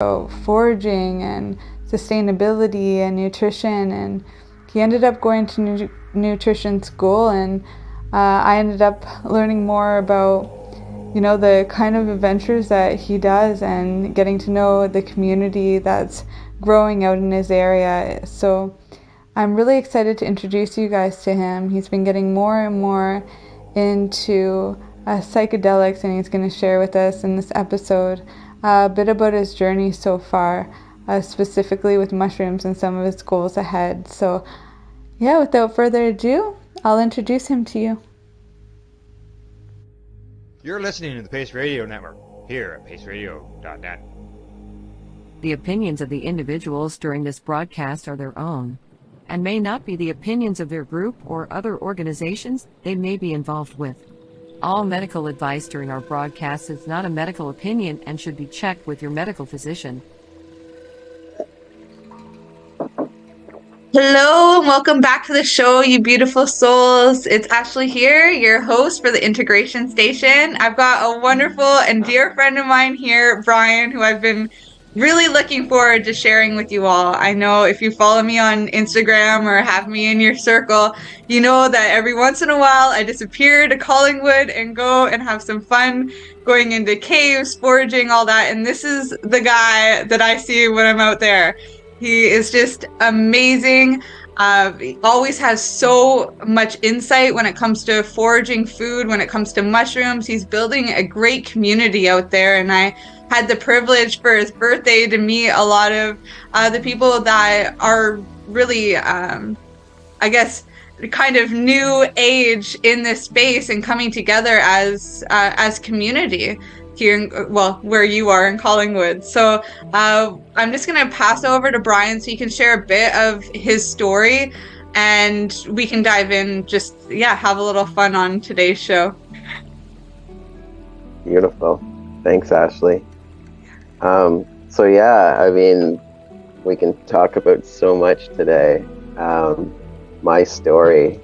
about foraging and sustainability and nutrition, and he ended up going to nutrition school, and I ended up learning more about the kind of adventures that he does and getting to know the community that's growing out in his area. So I'm really excited to introduce you guys to him. He's been getting more and more into psychedelics, and he's going to share with us in this episode a bit about his journey so far, specifically with mushrooms and some of his goals ahead. So yeah, without further ado, I'll introduce him to you. You're listening to the Pace Radio Network, here at paceradio.net. The opinions of the individuals during this broadcast are their own, and may not be the opinions of their group or other organizations they may be involved with. All medical advice during our broadcast is not a medical opinion and should be checked with your medical physician. Hello and welcome back to the show, you beautiful souls. It's Ashley here, your host for the Integration Station. I've got a wonderful and dear friend of mine here, Brian, who I've been really looking forward to sharing with you all. I know if you follow me on Instagram or have me in your circle, you know that every once in a while I disappear to Collingwood and go and have some fun going into caves, foraging, all that. And this is the guy that I see when I'm out there. He is just amazing. He always has so much insight when it comes to foraging food, when it comes to mushrooms. He's building a great community out there, and I had the privilege for his birthday to meet a lot of the people that are really, I guess, kind of new age in this space and coming together as community here, where you are in Collingwood. So I'm just going to pass over to Brian so he can share a bit of his story, and we can dive in, have a little fun on today's show. Beautiful. Thanks, Ashley. We can talk about so much today. My story,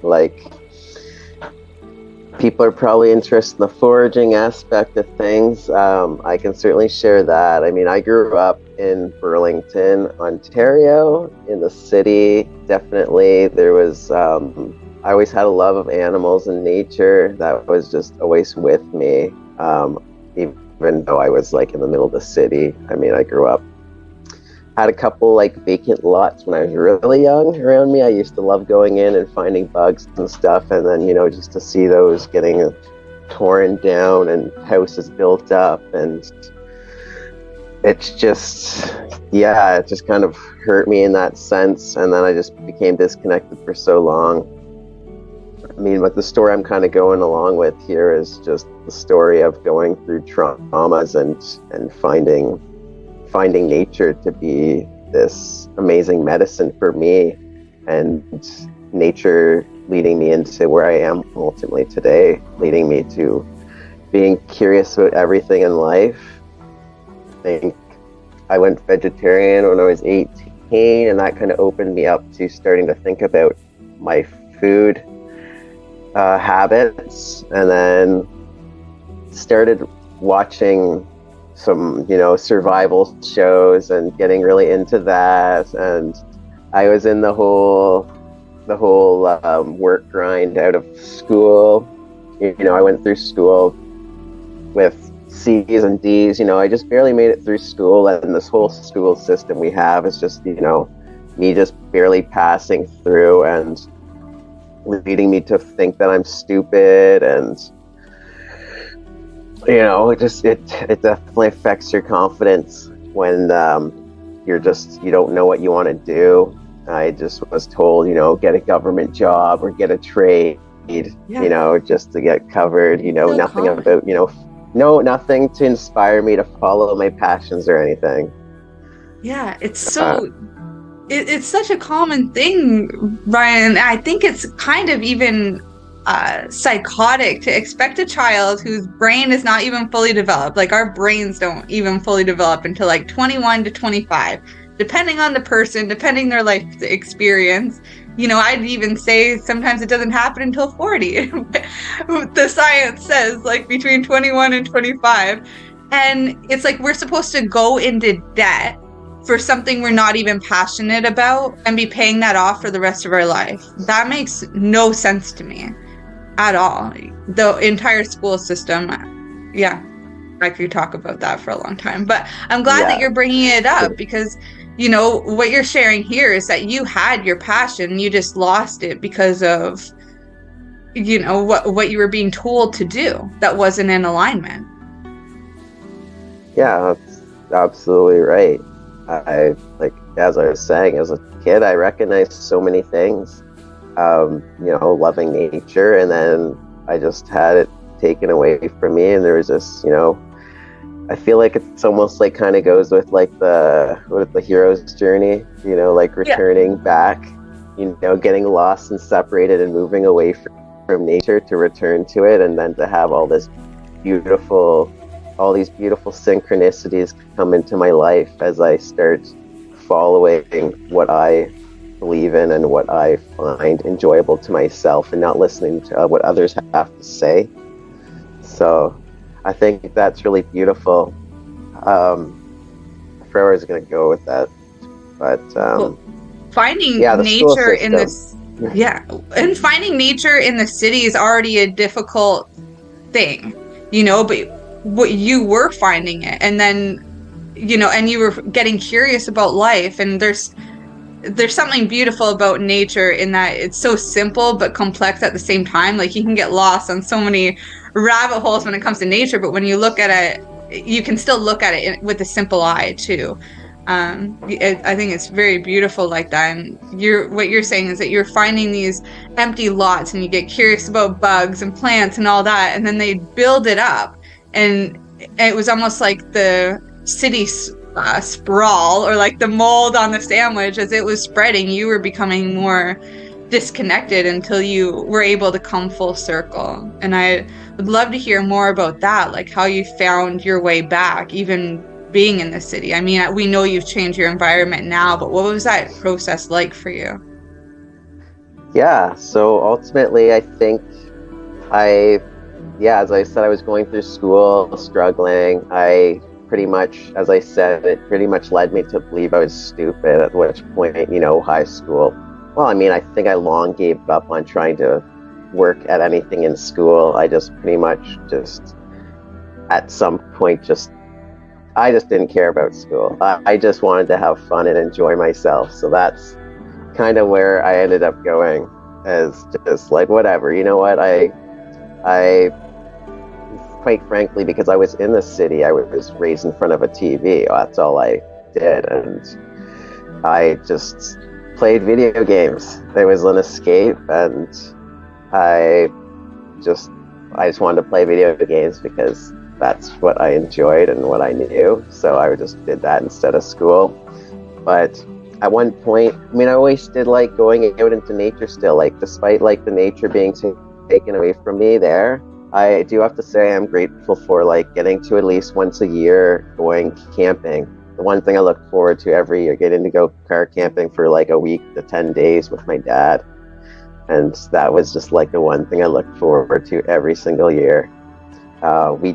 people are probably interested in the foraging aspect of things. I can certainly share that. I grew up in Burlington, Ontario, in the city. Definitely, there was, I always had a love of animals and nature that was just always with me, even though I was in the middle of the city. I grew up, had a couple vacant lots when I was really young around me. I used to love going in and finding bugs and stuff, and then just to see those getting torn down and houses built up, and it just kind of hurt me in that sense. And then I just became disconnected for so long. What the story I'm kind of going along with here is just the story of going through traumas and finding nature to be this amazing medicine for me, and nature leading me into where I am ultimately today, leading me to being curious about everything in life. I think I went vegetarian when I was 18, and that kind of opened me up to starting to think about my food habits, and then started watching some survival shows and getting really into that. And I was in the whole work grind out of school. I went through school with C's and D's. I just barely made it through school, and this whole school system we have is just me just barely passing through and leading me to think that I'm stupid. And it definitely affects your confidence when you don't know what you want to do. I just was told, get a government job or get a trade, just to get covered, nothing about, nothing to inspire me to follow my passions or anything. Yeah, it's so, it's such a common thing, Brian. I think it's kind of even psychotic to expect a child whose brain is not even fully developed. Our brains don't even fully develop until 21 to 25, depending on the person, depending their life experience. I'd even say sometimes it doesn't happen until 40. The science says between 21 and 25. And it's like we're supposed to go into debt for something we're not even passionate about and be paying that off for the rest of our life. That makes no sense to me at all. The entire school system, yeah, I could talk about that for a long time. But I'm glad that you're bringing it up, because, you know, what you're sharing here is that you had your passion, you just lost it because of, you know, what you were being told to do that wasn't in alignment. Yeah, that's absolutely right. I like, as I was saying, as a kid, I recognized so many things, you know, loving nature, and then I just had it taken away from me. And there was this, you know, I feel like it's almost like kind of goes with like the hero's journey, you know, like returning back, you know, getting lost and separated and moving away from nature to return to it, and then to have all these beautiful synchronicities come into my life as I start following what I believe in and what I find enjoyable to myself, and not listening to what others have to say. So I think that's really beautiful. I forgot where I was going to go with that, but finding nature in this, and finding nature in the city is already a difficult thing, you know, but what you were finding it, and then, you know, and you were getting curious about life, and there's something beautiful about nature in that it's so simple but complex at the same time. Like, you can get lost on so many rabbit holes when it comes to nature, but when you look at it, you can still look at it with a simple eye too. I think it's very beautiful like that. And what you're saying is that you're finding these empty lots, and you get curious about bugs and plants and all that, and then they build it up. And it was almost like the city sprawl, or like the mold on the sandwich. As it was spreading, you were becoming more disconnected until you were able to come full circle. And I would love to hear more about that, like how you found your way back, even being in the city. I mean, we know you've changed your environment now, but what was that process like for you? Yeah, so ultimately, I think as I said, I was going through school, struggling. I pretty much, as I said, it pretty much led me to believe I was stupid, at which point, you know, high school. Well, I mean, I think I long gave up on trying to work at anything in school. I just pretty much at some point, I just didn't care about school. I just wanted to have fun and enjoy myself. So that's kind of where I ended up going, as just like, whatever, you know what, I quite frankly, because I was in the city, I was raised in front of a TV. That's all I did. And I just played video games. There was an escape, and I just wanted to play video games because that's what I enjoyed and what I knew. So I just did that instead of school. But at one point, I mean, I always did like going out into nature still, like despite like the nature being taken away from me there. I do have to say I'm grateful for like getting to at least once a year going camping. The one thing I look forward to every year, getting to go car camping for like a week to 10 days with my dad. And that was just like the one thing I look forward to every single year. We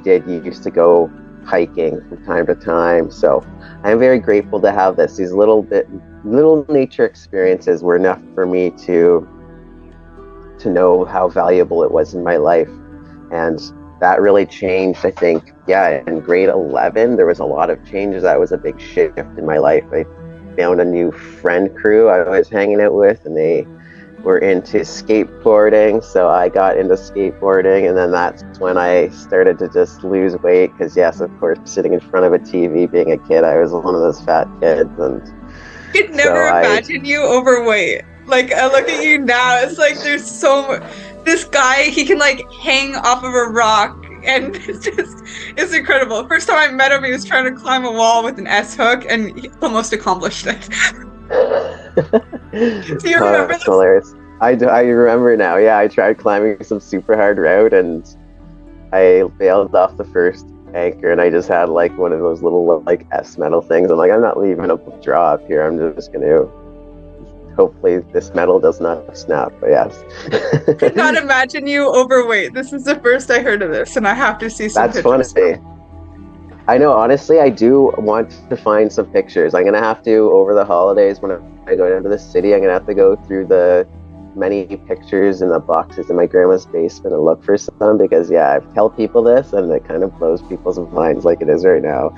used to go hiking from time to time. So I'm very grateful to have this. These little nature experiences were enough for me to know how valuable it was in my life. And that really changed, I think, in grade 11, there was a lot of changes. That was a big shift in my life. I found a new friend crew I was hanging out with, and they were into skateboarding. So I got into skateboarding, and then that's when I started to just lose weight. Because yes, of course, sitting in front of a TV, being a kid, I was one of those fat kids. And I could never imagine you overweight. Like, I look at you now, it's like there's so much. This guy, he can like hang off of a rock, and it's incredible. First time I met him, he was trying to climb a wall with an S-hook, and he almost accomplished it. Do you remember that's hilarious. I remember now. Yeah, I tried climbing some super hard route, and I bailed off the first anchor, and I just had like one of those little like S metal things. I'm like, I'm not leaving a draw up here. I'm just going to. Hopefully this metal does not snap, but yes. I could not imagine you overweight. This is the first I heard of this, and I have to see some pictures. That's funny. I know, honestly, I do want to find some pictures. I'm gonna have to, over the holidays, when I go down to the city, I'm gonna have to go through the many pictures in the boxes in my grandma's basement and look for some, because yeah, I tell people this and it kind of blows people's minds like it is right now.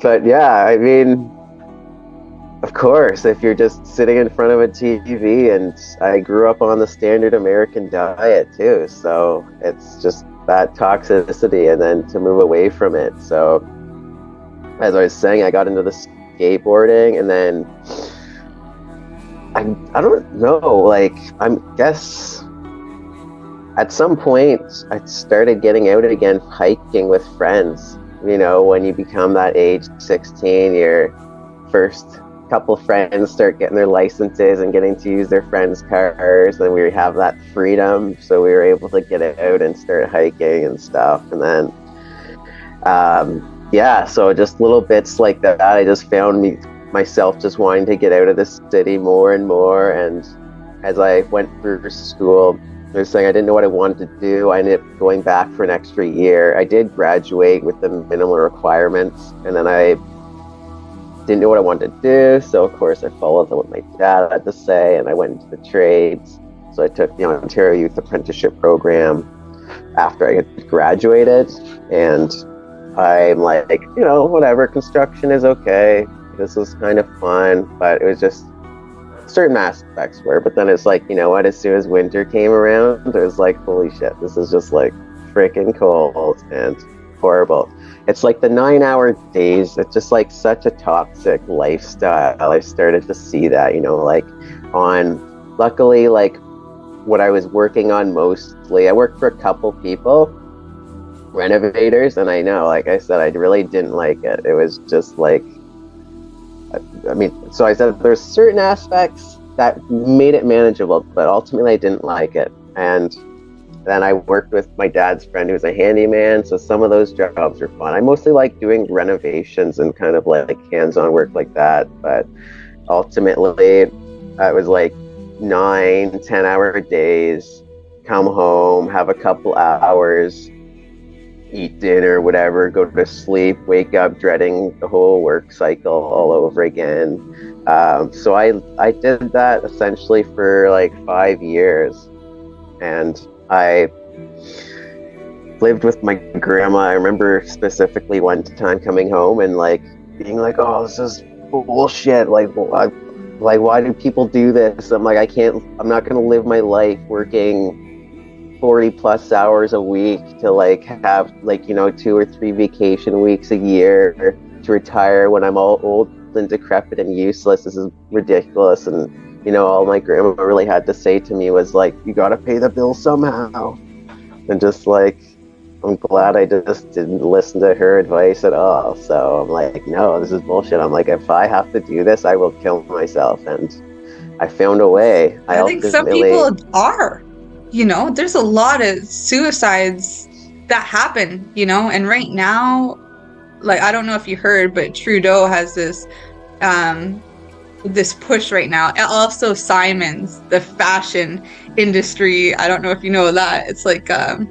But yeah, I mean, of course, if you're just sitting in front of a TV, and I grew up on the standard American diet too, so it's just that toxicity, and then to move away from it. So as I was saying, I got into the skateboarding, and then I don't know, like, I guess at some point I started getting out again, hiking with friends. You know, when you become that age, 16, your first couple friends start getting their licenses and getting to use their friends' cars, and we have that freedom, so we were able to get out and start hiking and stuff. And then yeah, so just little bits like that, I just found myself just wanting to get out of the city more and more. And as I went through school, I was saying I didn't know what I wanted to do. I ended up going back for an extra year. I did graduate with the minimal requirements, and then I didn't know what I wanted to do, so of course I followed what my dad had to say, and I went into the trades. So I took the Ontario Youth Apprenticeship Program after I had graduated, and I'm like, you know, whatever, construction is okay, this was kind of fun, but it was just certain aspects were. But then it's like, you know what, as soon as winter came around, it was like, holy shit, this is just like freaking cold and horrible. It's like the 9-hour days. It's just like such a toxic lifestyle. I started to see that, you know, like luckily, like what I was working on mostly, I worked for a couple people, renovators, and I know, like I said, I really didn't like it. It was just like, I mean, so I said there's certain aspects that made it manageable, but ultimately I didn't like it. And then I worked with my dad's friend who's a handyman, so some of those jobs were fun. I mostly like doing renovations and kind of like hands-on work like that, but ultimately it was like 9-10 hour days, come home, have a couple hours, eat dinner, whatever, go to sleep, wake up dreading the whole work cycle all over again. So I did that essentially for like 5 years, and I lived with my grandma. I remember specifically one time coming home and like being like, oh, this is bullshit, like why do people do this? I'm like, I'm not gonna live my life working 40 plus hours a week to like have like, you know, 2 or 3 vacation weeks a year to retire when I'm all old and decrepit and useless. This is ridiculous. And you know, all my grandma really had to say to me was like, you gotta pay the bill somehow. And just like, I'm glad I just didn't listen to her advice at all. So I'm like, no, this is bullshit. I'm like, if I have to do this, I will kill myself. And I found a way. I think some people are, you know, there's a lot of suicides that happen, you know, and right now, like, I don't know if you heard, but Trudeau has this push right now. Also Simon's, the fashion industry, I don't know if you know that, it's like a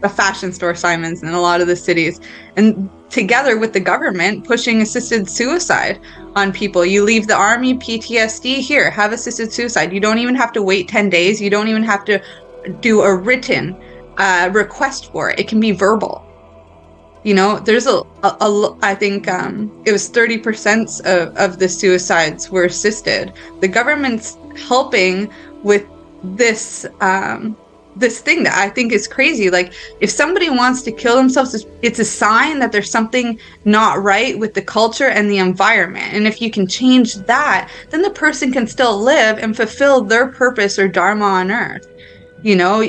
fashion store, Simon's, in a lot of the cities, and together with the government pushing assisted suicide on people. You leave the army, PTSD, here, have assisted suicide. You don't even have to wait 10 days. You don't even have to do a written request for it. It can be verbal. You know, there's I think it was 30% of the suicides were assisted. The government's helping with this this thing that I think is crazy. Like, if somebody wants to kill themselves, it's a sign that there's something not right with the culture and the environment. And if you can change that, then the person can still live and fulfill their purpose or dharma on earth. You know,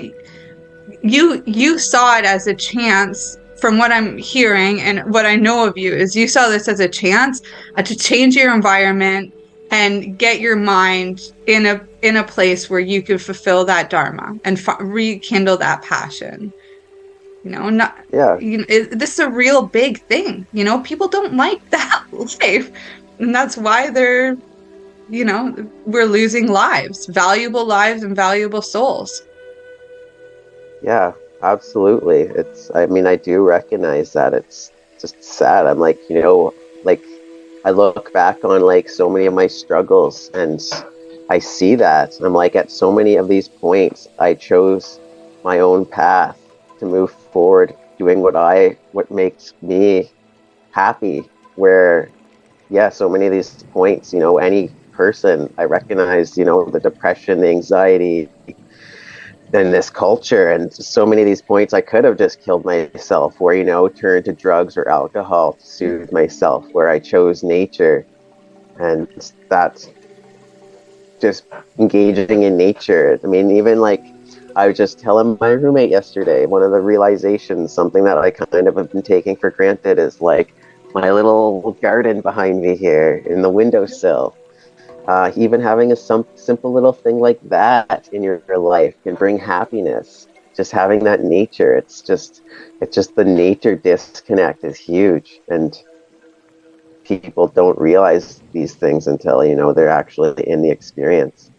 you saw it as a chance. From what I'm hearing and what I know of you, is you saw this as a chance to change your environment and get your mind in a place where you could fulfill that dharma and rekindle that passion. You know, this is a real big thing. You know, people don't like that life, and that's why they're, you know, we're losing lives and valuable souls. Yeah. Absolutely. I mean, I do recognize that. It's just sad. I'm like, like I look back on like so many of my struggles and I see that. I'm like, at so many of these points, I chose my own path to move forward, doing what makes me happy. Where, yeah, so many of these points, any person, I recognize, the depression, the anxiety, in this culture, and so many of these points I could have just killed myself, where turned to drugs or alcohol to soothe myself, where I chose nature. And that's just engaging in nature. I mean, even like I was just telling my roommate yesterday, one of the realizations, something that I kind of have been taking for granted, is like my little garden behind me here in the windowsill. Even having a simple little thing like that in your life can bring happiness. Just having that nature, it's just the nature disconnect is huge, and people don't realize these things until they're actually in the experience.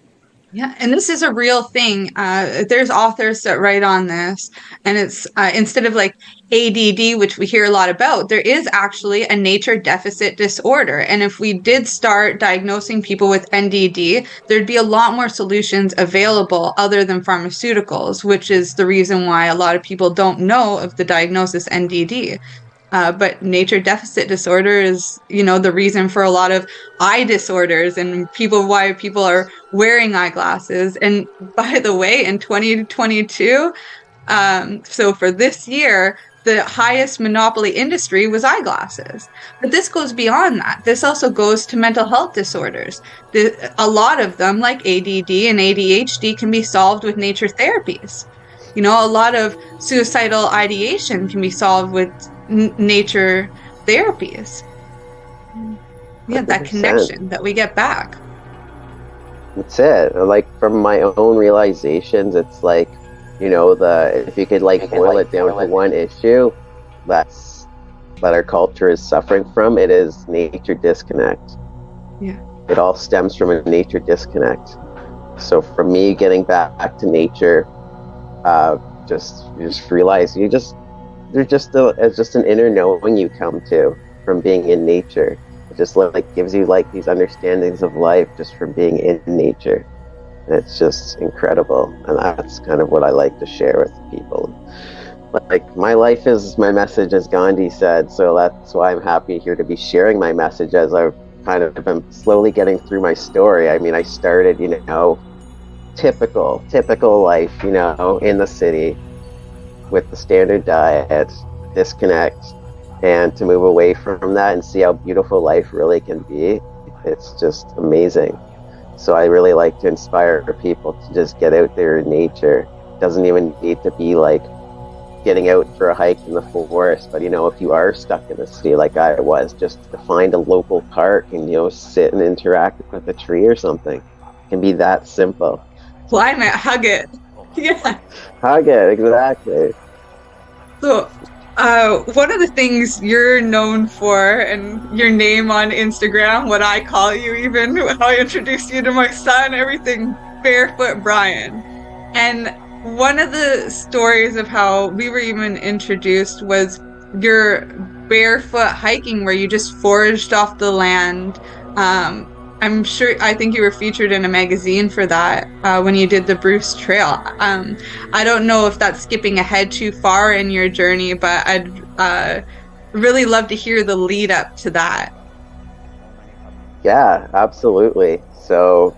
Yeah, and this is a real thing. There's authors that write on this, and it's instead of like ADD, which we hear a lot about, there is actually a nature deficit disorder. And if we did start diagnosing people with NDD, there'd be a lot more solutions available other than pharmaceuticals, which is the reason why a lot of people don't know of the diagnosis NDD. But nature deficit disorder is, the reason for a lot of eye disorders and why people are wearing eyeglasses. And by the way, in 2022, so for this year, the highest monopoly industry was eyeglasses. But this goes beyond that. This also goes to mental health disorders. A lot of them, like ADD and ADHD, can be solved with nature therapies. A lot of suicidal ideation can be solved with nature therapies. Yeah, 100%. That connection that we get back. That's it. Like, from my own realizations, it's like, if you could like boil it down to one issue that our culture is suffering from, it is nature disconnect. Yeah. It all stems from a nature disconnect. So for me, getting back to nature, you just realize there's just an inner knowing you come to from being in nature. It just like gives you like these understandings of life just from being in nature. And it's just incredible. And that's kind of what I like to share with people. Like, my life is my message, as Gandhi said. So that's why I'm happy here to be sharing my message as I've kind of been slowly getting through my story. I mean, I started, typical life, in the city with the standard diet, disconnect, and to move away from that and see how beautiful life really can be. It's just amazing. So I really like to inspire people to just get out there in nature. It doesn't even need to be like getting out for a hike in the forest, but if you are stuck in the city like I was, just to find a local park and sit and interact with a tree or something. It can be that simple. Climb it, hug it. Yeah. Hug it, exactly. So, one of the things you're known for, and your name on Instagram, what I call you, even how I introduced you to my son, everything, Barefoot Brian. And one of the stories of how we were even introduced was your barefoot hiking, where you just foraged off the land. I think you were featured in a magazine for that when you did the Bruce Trail. I don't know if that's skipping ahead too far in your journey, but I'd really love to hear the lead up to that. Yeah, absolutely. So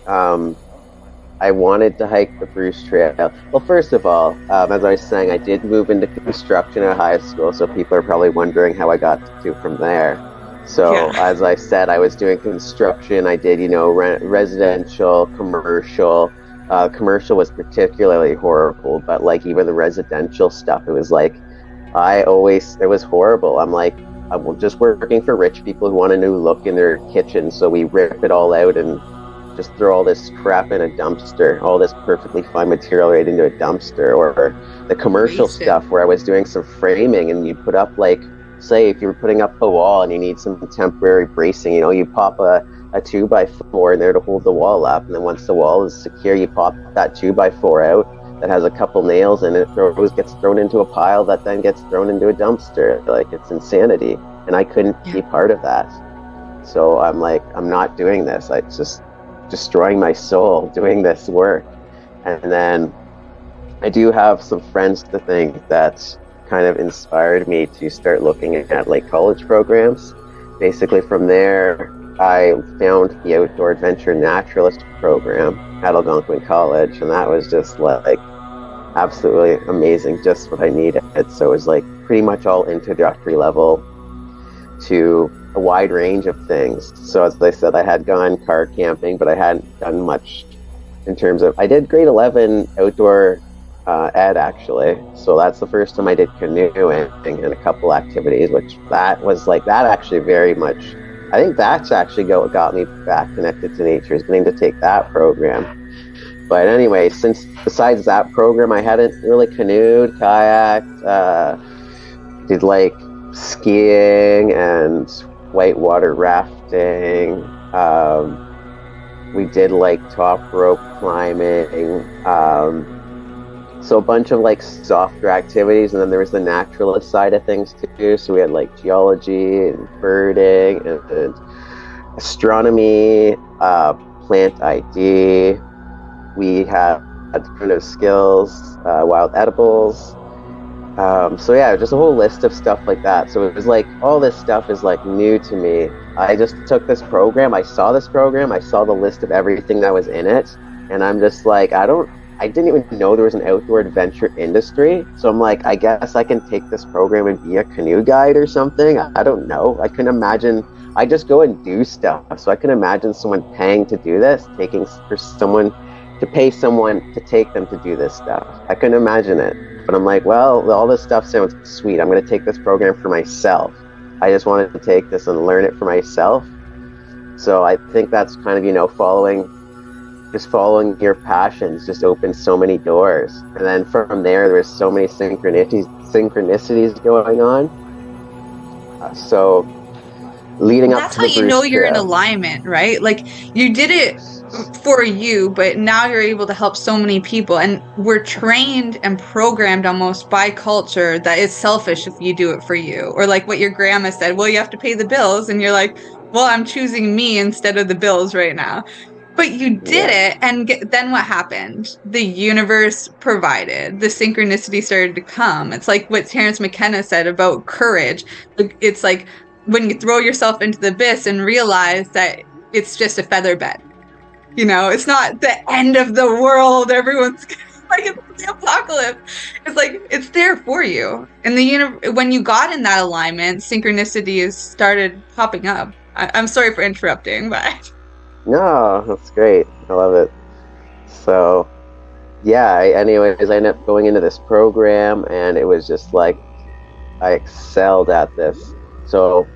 I wanted to hike the Bruce Trail. Well, first of all, as I was saying, I did move into construction at high school, so people are probably wondering how I got to from there. So As I said, I was doing construction. I did, residential, commercial. Commercial was particularly horrible, but like even the residential stuff, it was like, it was horrible. I'm like, I'm just working for rich people who want a new look in their kitchen. So we rip it all out and just throw all this crap in a dumpster, all this perfectly fine material right into a dumpster. Or the commercial stuff where I was doing some framing, and you put up like, say if you were putting up a wall and you need some temporary bracing, you pop a 2x4 in there to hold the wall up, and then once the wall is secure, you pop that 2x4 out, that has a couple nails in it always gets thrown into a pile that then gets thrown into a dumpster. Like, it's insanity. And I couldn't be part of that. So I'm like, I'm not doing this. It's just destroying my soul doing this work. And then I do have some friends to thank that kind of inspired me to start looking at like college programs. Basically from there, I found the Outdoor Adventure Naturalist program at Algonquin College, and that was just like absolutely amazing, just what I needed. So it was like pretty much all introductory level to a wide range of things. So as I said, I had gone car camping, but I hadn't done much in terms of, I did grade 11 outdoor ed actually. So that's the first time I did canoeing and a couple activities, which that was like, that actually very much, I think that's actually got me back connected to nature, is getting to take that program. But anyway, since besides that program, I hadn't really canoed, kayaked, did like skiing and whitewater rafting. We did like top rope climbing. So a bunch of like softer activities, and then there was the naturalist side of things too. So we had like geology and birding and astronomy, plant ID. We had kind of skills, wild edibles. So yeah, just a whole list of stuff like that. So it was like, all this stuff is like new to me. I just took this program, I saw the list of everything that was in it, and I'm just like, I didn't even know there was an outdoor adventure industry. So I'm like, I guess I can take this program and be a canoe guide or something. I don't know. I can imagine, I just go and do stuff. So I can imagine someone paying to do this, to pay someone to take them to do this stuff. I couldn't imagine it. But I'm like, well, all this stuff sounds sweet. I'm going to take this program for myself. I just wanted to take this and learn it for myself. So I think that's kind of, following your passions just opens so many doors. And then from there was so many synchronicities going on. So leading up to the That's how you know you're in alignment, right? Like, you did it for you, but now you're able to help so many people. And we're trained and programmed almost by culture that it's selfish if you do it for you. Or like what your grandma said, well, you have to pay the bills. And you're like, well, I'm choosing me instead of the bills right now. But you did it, and then what happened? The universe provided. The synchronicity started to come. It's like what Terence McKenna said about courage. It's like when you throw yourself into the abyss and realize that it's just a feather bed. It's not the end of the world. Everyone's like, it's the apocalypse. It's like, it's there for you. And when you got in that alignment, synchronicities started popping up. I'm sorry for interrupting, but... No, that's great. I love it. So, yeah, I ended up going into this program, and it was just like, I excelled at this. So,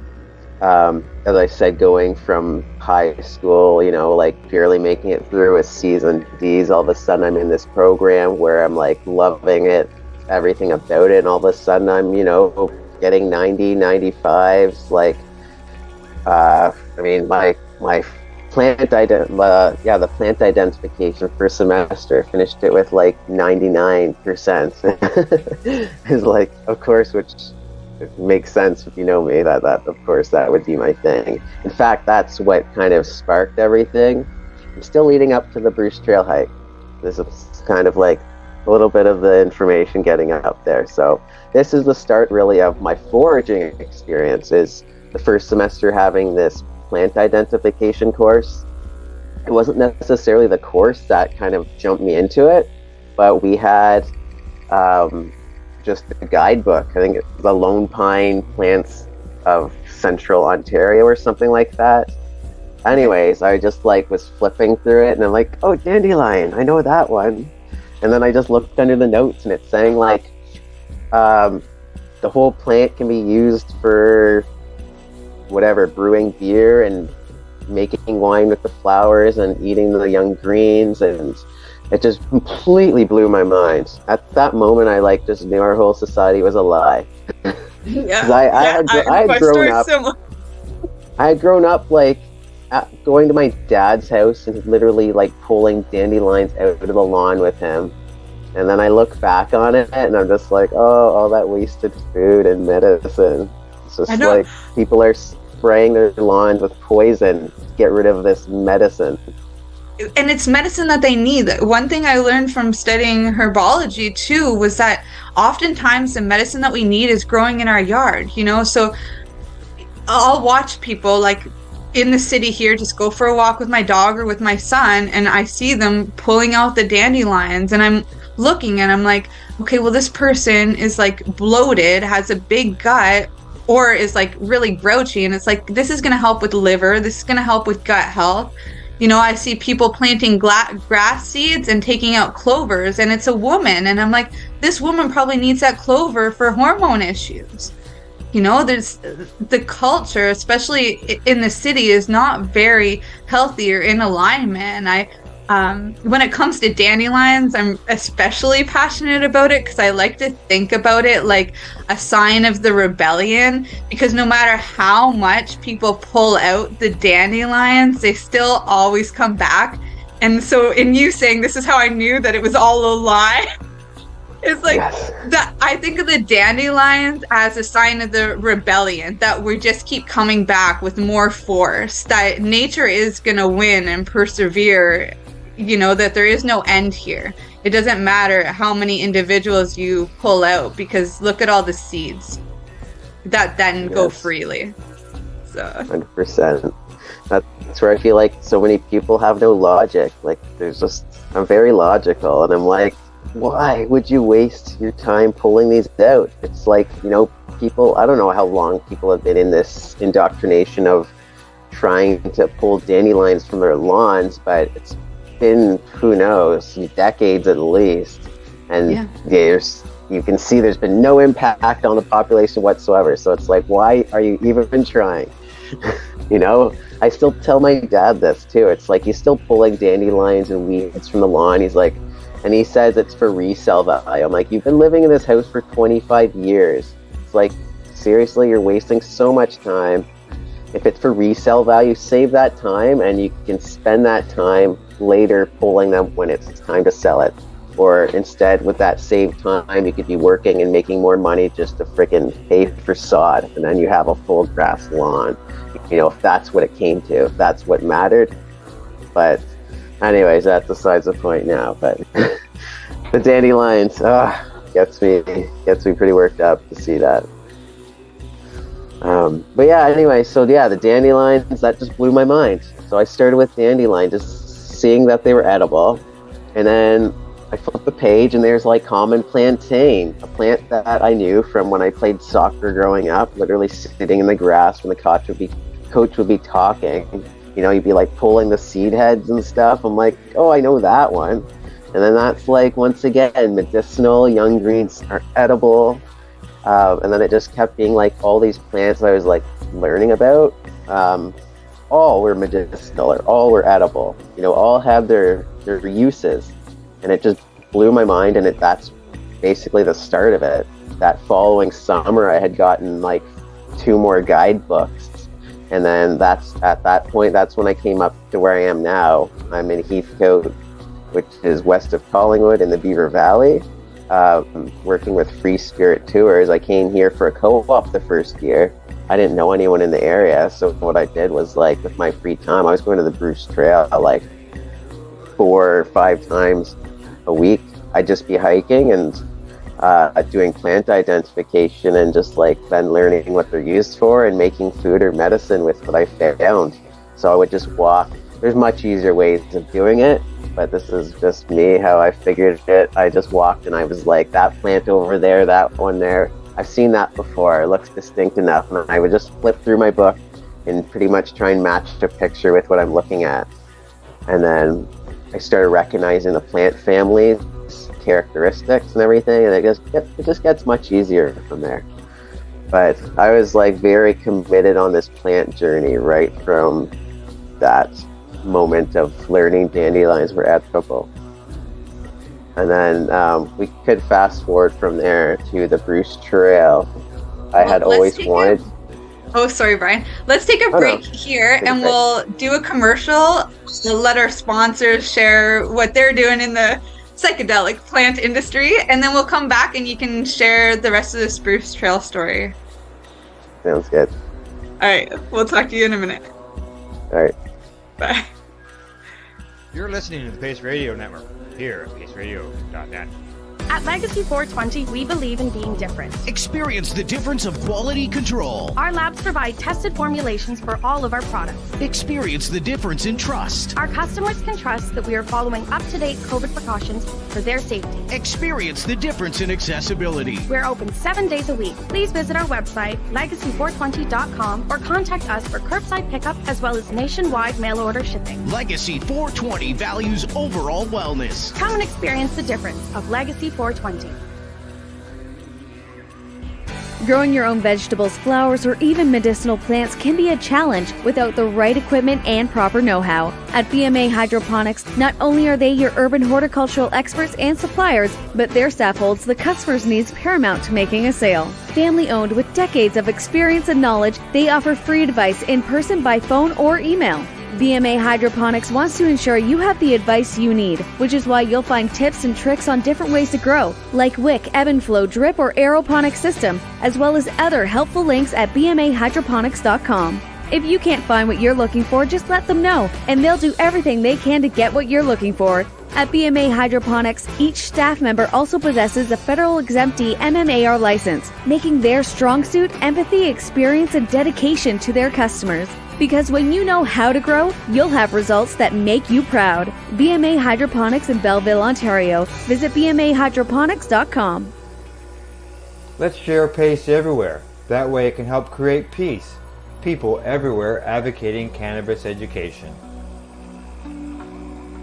as I said, going from high school, like barely making it through with C's and D's, all of a sudden I'm in this program where I'm like loving it, everything about it, and all of a sudden I'm, getting 90, 95s, like, my the plant identification first semester, finished it with like 99%. Is like, of course, which makes sense if you know me, that of course that would be my thing. In fact, that's what kind of sparked everything. I'm still leading up to the Bruce Trail hike. This is kind of like a little bit of the information getting up there. So this is the start really of my foraging experience, is the first semester having this plant identification course. It wasn't necessarily the course that kind of jumped me into it, but we had just a guidebook. I think it's the Lone Pine Plants of Central Ontario or something like that. Anyways, I just like was flipping through it, and I'm like, oh, dandelion, I know that one. And then I just looked under the notes, and it's saying like the whole plant can be used for whatever, brewing beer and making wine with the flowers and eating the young greens, and it just completely blew my mind. At that moment, I like just knew our whole society was a lie. Yeah, I had grown up like going to my dad's house and literally like pulling dandelions out of the lawn with him, And then I look back on it and I'm just like, oh, all that wasted food and medicine. It's just like people are spraying their lawns with poison to get rid of this medicine. And it's medicine that they need. One thing I learned from studying herbology too was that oftentimes the medicine that we need is growing in our yard, you know? So I'll watch people like in the city here, just go for a walk with my dog or with my son, and I see them pulling out the dandelions, and I'm looking and I'm like, okay, well, this person is like bloated, has a big gut, or is like really grouchy, and it's like, this is going to help with liver, this is going to help with gut health. You know, I see people planting grass seeds and taking out clovers, and it's a woman, and I'm like, this woman probably needs that clover for hormone issues. You know, there's the culture, especially in the city, is not very healthy or in alignment. When it comes to dandelions, I'm especially passionate about it because I like to think about it like a sign of the rebellion, because no matter how much people pull out the dandelions, they still always come back. And so in you saying this is how I knew that it was all a lie, it's like that. I think of the dandelions as a sign of the rebellion, that we just keep coming back with more force, that nature is going to win and persevere, you know, that there is no end here. It doesn't matter how many individuals you pull out, because look at all the seeds that then go freely. So 100%. That's where I feel like so many people have no logic. Like I'm very logical, and I'm like, why would you waste your time pulling these out? It's like, you know, people, I don't know how long people have been in this indoctrination of trying to pull dandelions from their lawns, but it's been, who knows, decades at least. And you can see there's been no impact on the population whatsoever. So it's like, why are you even trying? You know, I still tell my dad this too. It's like, he's still pulling dandelions and weeds from the lawn. He's like, and he says it's for resale value. I'm like, you've been living in this house for 25 years. It's like, seriously, you're wasting so much time. If it's for resale value, save that time, and you can spend that time later pulling them when it's time to sell it. Or instead, with that saved time, you could be working and making more money just to freaking pay for sod, and then you have a full grass lawn. You know, if that's what it came to, if that's what mattered. But anyways, that's besides the point now. But the dandelions gets me pretty worked up to see that. But yeah, anyway, so yeah, the dandelions, that just blew my mind. So I started with dandelion, just seeing that they were edible, and then I flipped the page and there's like common plantain, a plant that I knew from when I played soccer growing up, literally sitting in the grass when the coach would be talking. You know, you'd be like pulling the seed heads and stuff. I'm like, oh, I know that one. And then that's like, once again, medicinal, young greens are edible. And then it just kept being like all these plants I was like learning about. All were medicinal, or all were edible. You know, all had their uses. And it just blew my mind, and that's basically the start of it. That following summer, I had gotten like 2 more guidebooks. And then at that point, that's when I came up to where I am now. I'm in Heathcote, which is west of Collingwood in the Beaver Valley, working with Free Spirit Tours. I came here for a co-op the first year. I didn't know anyone in the area, so what I did was, like, with my free time, I was going to the Bruce Trail like 4 or 5 times a week. I'd just be hiking and doing plant identification, and just like then learning what they're used for and making food or medicine with what I found. So I would just walk. There's much easier ways of doing it, but this is just me, how I figured it. I just walked and I was like, that plant over there, that one there, I've seen that before, it looks distinct enough. And I would just flip through my book and pretty much try and match a picture with what I'm looking at. And then I started recognizing the plant families, characteristics and everything, and it just gets much easier from there. But I was like very committed on this plant journey right from that moment of learning dandelions were edible. And then we could fast forward from there to the Bruce Trail. I had always wanted. Oh, sorry, Brian. Let's take a break here, and we'll do a commercial. We'll let our sponsors share what they're doing in the psychedelic plant industry, and then we'll come back and you can share the rest of the Spruce Trail story. Sounds good. All right, we'll talk to you in a minute. All right. Bye. You're listening to the Pace Radio Network here at paceradio.net. At Legacy 420, we believe in being different. Experience the difference of quality control. Our labs provide tested formulations for all of our products. Experience the difference in trust. Our customers can trust that we are following up-to-date COVID precautions for their safety. Experience the difference in accessibility. We're open 7 days a week. Please visit our website, legacy420.com, or contact us for curbside pickup as well as nationwide mail order shipping. Legacy 420 values overall wellness. Come and experience the difference of Legacy 420. Growing your own vegetables, flowers, or even medicinal plants can be a challenge without the right equipment and proper know-how. At BMA Hydroponics, not only are they your urban horticultural experts and suppliers, but their staff holds the customer's needs paramount to making a sale. Family-owned with decades of experience and knowledge, they offer free advice in person, by phone, or email. BMA Hydroponics wants to ensure you have the advice you need, which is why you'll find tips and tricks on different ways to grow, like wick, ebb and flow, drip, or aeroponic system, as well as other helpful links at bmahydroponics.com. If you can't find what you're looking for, just let them know, and they'll do everything they can to get what you're looking for. At BMA Hydroponics, each staff member also possesses a federal exemptee MMAR license, making their strong suit empathy, experience, and dedication to their customers. Because when you know how to grow, you'll have results that make you proud. BMA Hydroponics in Belleville, Ontario. Visit bmahydroponics.com. Let's share PACE everywhere. That way it can help create peace. People everywhere advocating cannabis education.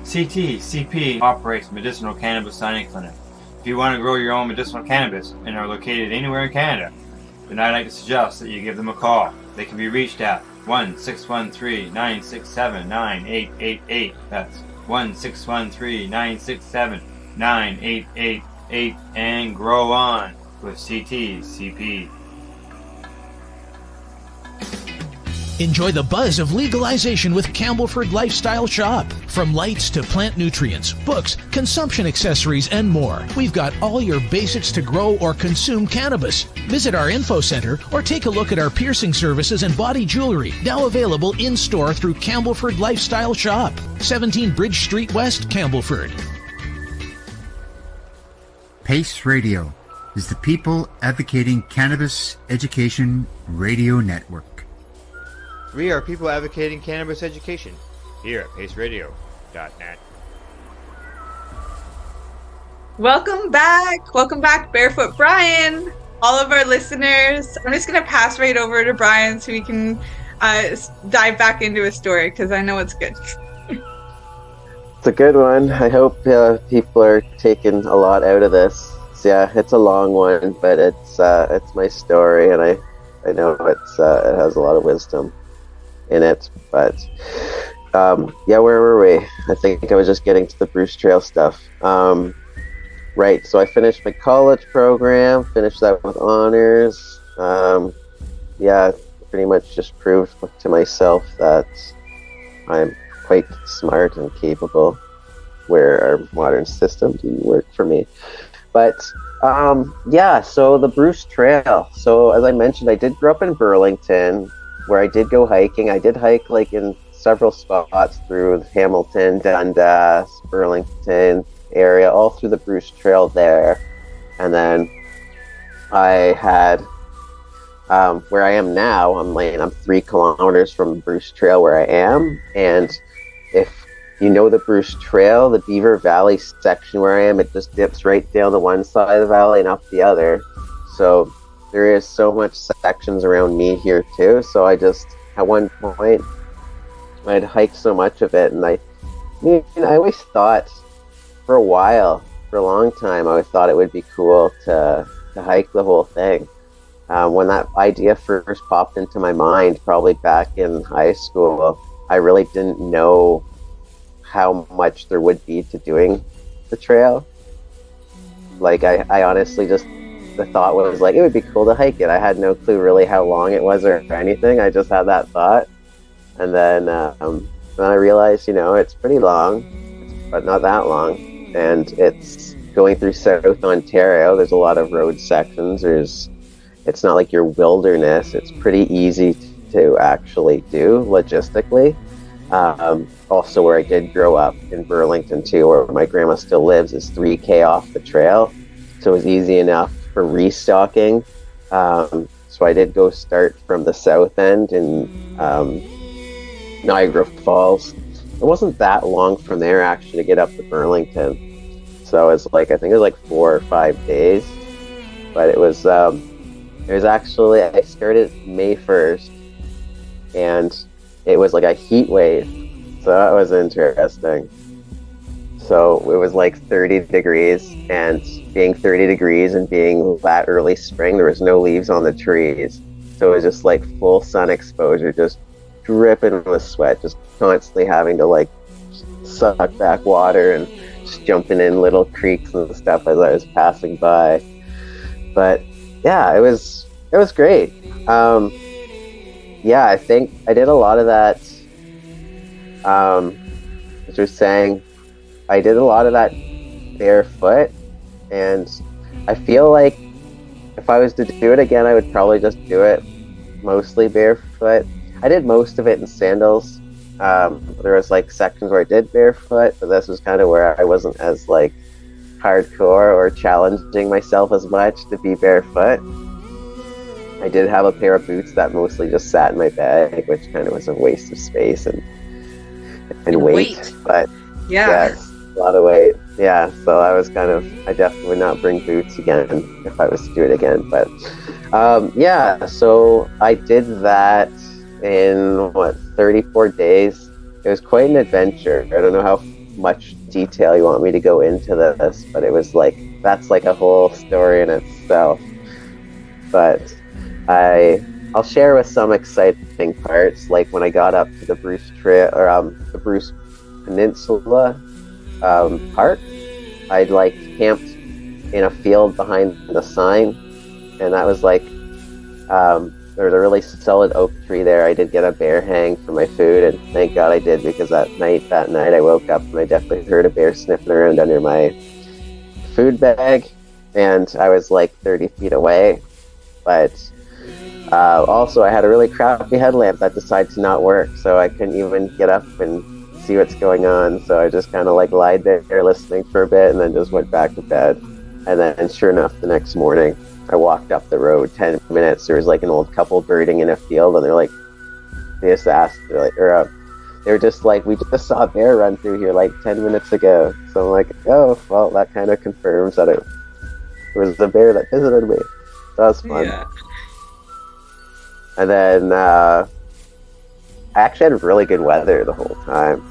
CTCP operates medicinal cannabis signing clinic. If you want to grow your own medicinal cannabis and are located anywhere in Canada, then I'd like to suggest that you give them a call. They can be reached at 1-613-967-9888. That's 1-613-967-9888, and grow on with CTCP. Enjoy the buzz of legalization with Campbellford Lifestyle Shop. From lights to plant nutrients, books, consumption accessories, and more, we've got all your basics to grow or consume cannabis. Visit our info center or take a look at our piercing services and body jewelry, now available in-store through Campbellford Lifestyle Shop, 17 Bridge Street West, Campbellford. PACE Radio is the People Advocating Cannabis Education Radio Network. We are people advocating cannabis education here at paceradio.net. Welcome back, Barefoot Brian, all of our listeners. I'm just going to pass right over to Brian so we can dive back into his story, because I know it's good. It's a good one. I hope people are taking a lot out of this. So, yeah, it's a long one, but it's my story, and I know it has a lot of wisdom in it. But yeah, where were we? I think I was just getting to the Spruce Trail stuff. Right, so I finished my college program, finished that with honors. Yeah, pretty much just proved to myself that I'm quite smart and capable, where our modern system didn't work for me. But yeah, so the Spruce Trail. So as I mentioned, I did grow up in Burlington, where I did go hiking. I did hike like in several spots through Hamilton, Dundas, Burlington area, all through the Spruce Trail there. And then I had where I am now, I'm 3 kilometers from the Spruce Trail where I am. And if you know the Spruce Trail, the Beaver Valley section where I am, it just dips right down to one side of the valley and up the other. So there is so much sections around me here too. So I just, at one point, I'd hiked so much of it, and I always thought for a while, for a long time, I thought it would be cool to hike the whole thing. When that idea first popped into my mind, probably back in high school, I really didn't know how much there would be to doing the trail. Like I honestly just, the thought was like, it would be cool to hike it. I had no clue really how long it was or anything. I just had that thought. And then I realized, it's pretty long, but not that long. and it's going through South Ontario. There's a lot of road sections. It's not like your wilderness. It's pretty easy to actually do logistically. Also, where I did grow up in Burlington too, where my grandma still lives, is 3K off the trail, so it was easy enough for restocking. So I did go start from the south end in Niagara Falls. It wasn't that long from there actually to get up to Burlington. So it was I think it was like 4 or 5 days. But it was actually, I started May 1st, and it was like a heat wave. So that was interesting. So it was like 30 degrees, and being 30 degrees and being that early spring, there was no leaves on the trees. So it was just like full sun exposure, just dripping with sweat, just constantly having to suck back water and just jumping in little creeks and stuff as I was passing by. But yeah, it was great. Yeah, I think I did a lot of that. As you're saying, I did a lot of that barefoot, and I feel like if I was to do it again, I would probably just do it mostly barefoot. I did most of it in sandals. There was sections where I did barefoot, but this was kind of where I wasn't as hardcore or challenging myself as much to be barefoot. I did have a pair of boots that mostly just sat in my bag, which kind of was a waste of space and weight. But yes, a lot of weight. Yeah, so I was I definitely would not bring boots again if I was to do it again. But yeah, so I did that in 34 days. It was quite an adventure. I don't know how much detail you want me to go into this, but it was that's a whole story in itself. But I'll share with some exciting parts, like when I got up to the Bruce Trail, or the Bruce Peninsula Park. I'd camped in a field behind the sign, and that was there was a really solid oak tree there. I did get a bear hang for my food, and thank God I did, because that night I woke up and I definitely heard a bear sniffing around under my food bag, and I was 30 feet away. But also I had a really crappy headlamp that decided to not work, so I couldn't even get up and see what's going on. So I just kind of lied there listening for a bit, and then just went back to bed. And then sure enough, the next morning I walked up the road 10 minutes. There was an old couple birding in a field, and they just asked, they were just we just saw a bear run through here 10 minutes ago. So I'm oh, well, that kind of confirms that it was the bear that visited me. That was fun. Yeah. And then I actually had really good weather the whole time,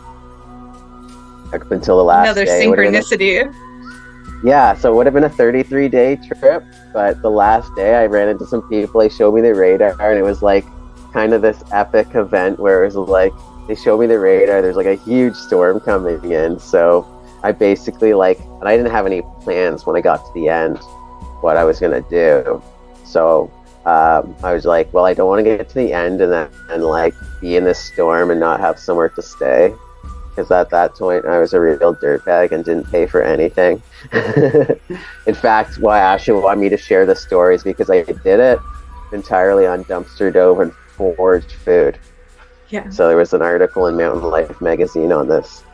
up until the last Another day. Synchronicity. Yeah, so it would have been a 33-day trip, but the last day I ran into some people. They showed me the radar, and it was kind of this epic event where it was they showed me the radar. There's a huge storm coming in, so I basically and I didn't have any plans when I got to the end what I was gonna do. So I was well, I don't want to get to the end and then be in this storm and not have somewhere to stay, because at that point I was a real dirtbag and didn't pay for anything. In fact, why Ashley wanted me to share the stories, because I did it entirely on dumpster dove and foraged food. Yeah. So there was an article in Mountain Life magazine on this.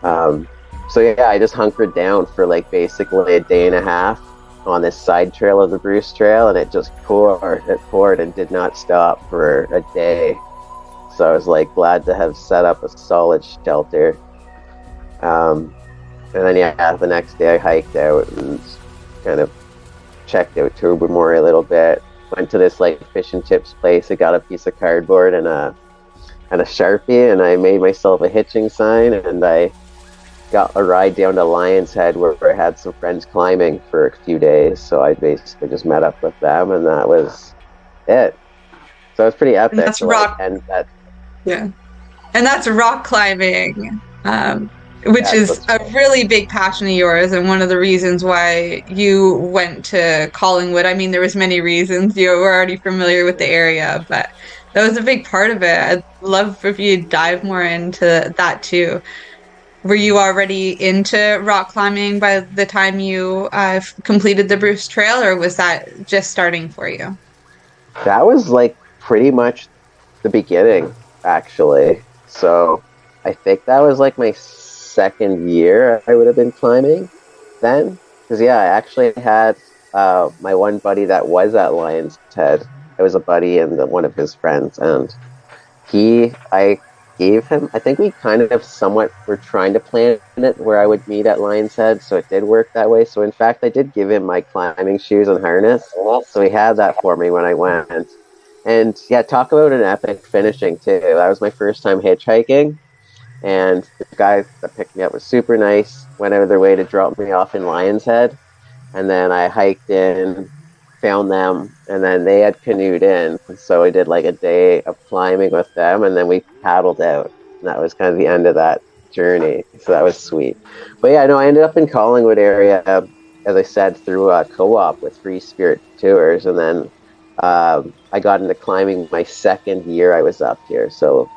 So yeah, I just hunkered down for basically a day and a half on this side trail of the Bruce Trail, and it just poured and did not stop for a day. So I was glad to have set up a solid shelter. And then yeah, the next day I hiked out and kind of checked out Tobermory a little bit. Went to this fish and chips place. I got a piece of cardboard and a Sharpie, and I made myself a hitching sign, and I got a ride down to Lion's Head where I had some friends climbing for a few days. So I basically just met up with them, and that was it. So it was pretty epic. And that's yeah. And that's rock climbing, which is a really big passion of yours, and one of the reasons why you went to Collingwood. I mean, there was many reasons. You were already familiar with the area, but that was a big part of it. I'd love if you dive more into that too. were you already into rock climbing by the time you completed the Bruce Trail, or was that just starting for you? That was like pretty much the beginning, actually. So I think that was like my second year I would have been climbing then. Because, yeah, I actually had my one buddy that was at Lion's Head. I was a buddy and one of his friends, and I gave him, I think we kind of somewhat were trying to plan it where I would meet at Lion's Head, so it did work that way. So in fact, I did give him my climbing shoes and harness, so he had that for me when I went. And yeah, talk about an epic finishing too. That was my first time hitchhiking, and the guy that picked me up was super nice, went out of their way to drop me off in Lion's Head, and then I hiked in, found them, and then they had canoed in, so I did like a day of climbing with them, and then we paddled out, and that was kind of the end of that journey. So that was sweet. But yeah, no, I ended up in Collingwood area, as I said, through a co-op with Free Spirit Tours, and then I got into climbing my second year I was up here. So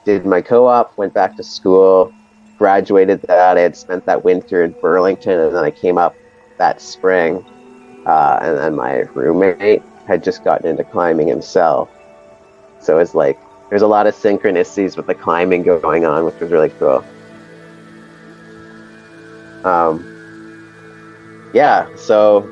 did my co-op, went back to school, graduated that. I had spent that winter in Burlington, and then I came up that spring. And then my roommate had just gotten into climbing himself. So it's like, there's a lot of synchronicities with the climbing going on, which was really cool. Yeah, so,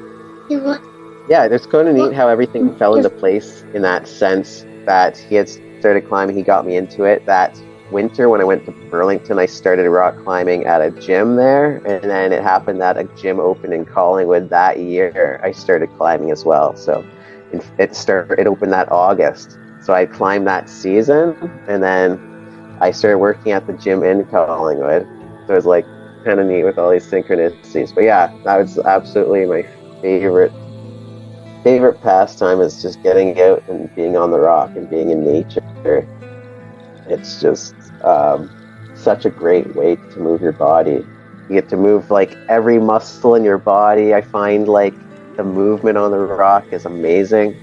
yeah, it's kind of neat how everything fell into place in that sense that he had started climbing, he got me into it. That winter when I went to Burlington, I started rock climbing at a gym there, and then it happened that a gym opened in Collingwood that year. I started climbing as well, so it opened that August. So I climbed that season, and then I started working at the gym in Collingwood. So it was like kind of neat with all these synchronicities. But yeah, that was absolutely my favorite pastime, is just getting out and being on the rock and being in nature. It's just such a great way to move your body. You get to move like every muscle in your body. I find like the movement on the rock is amazing.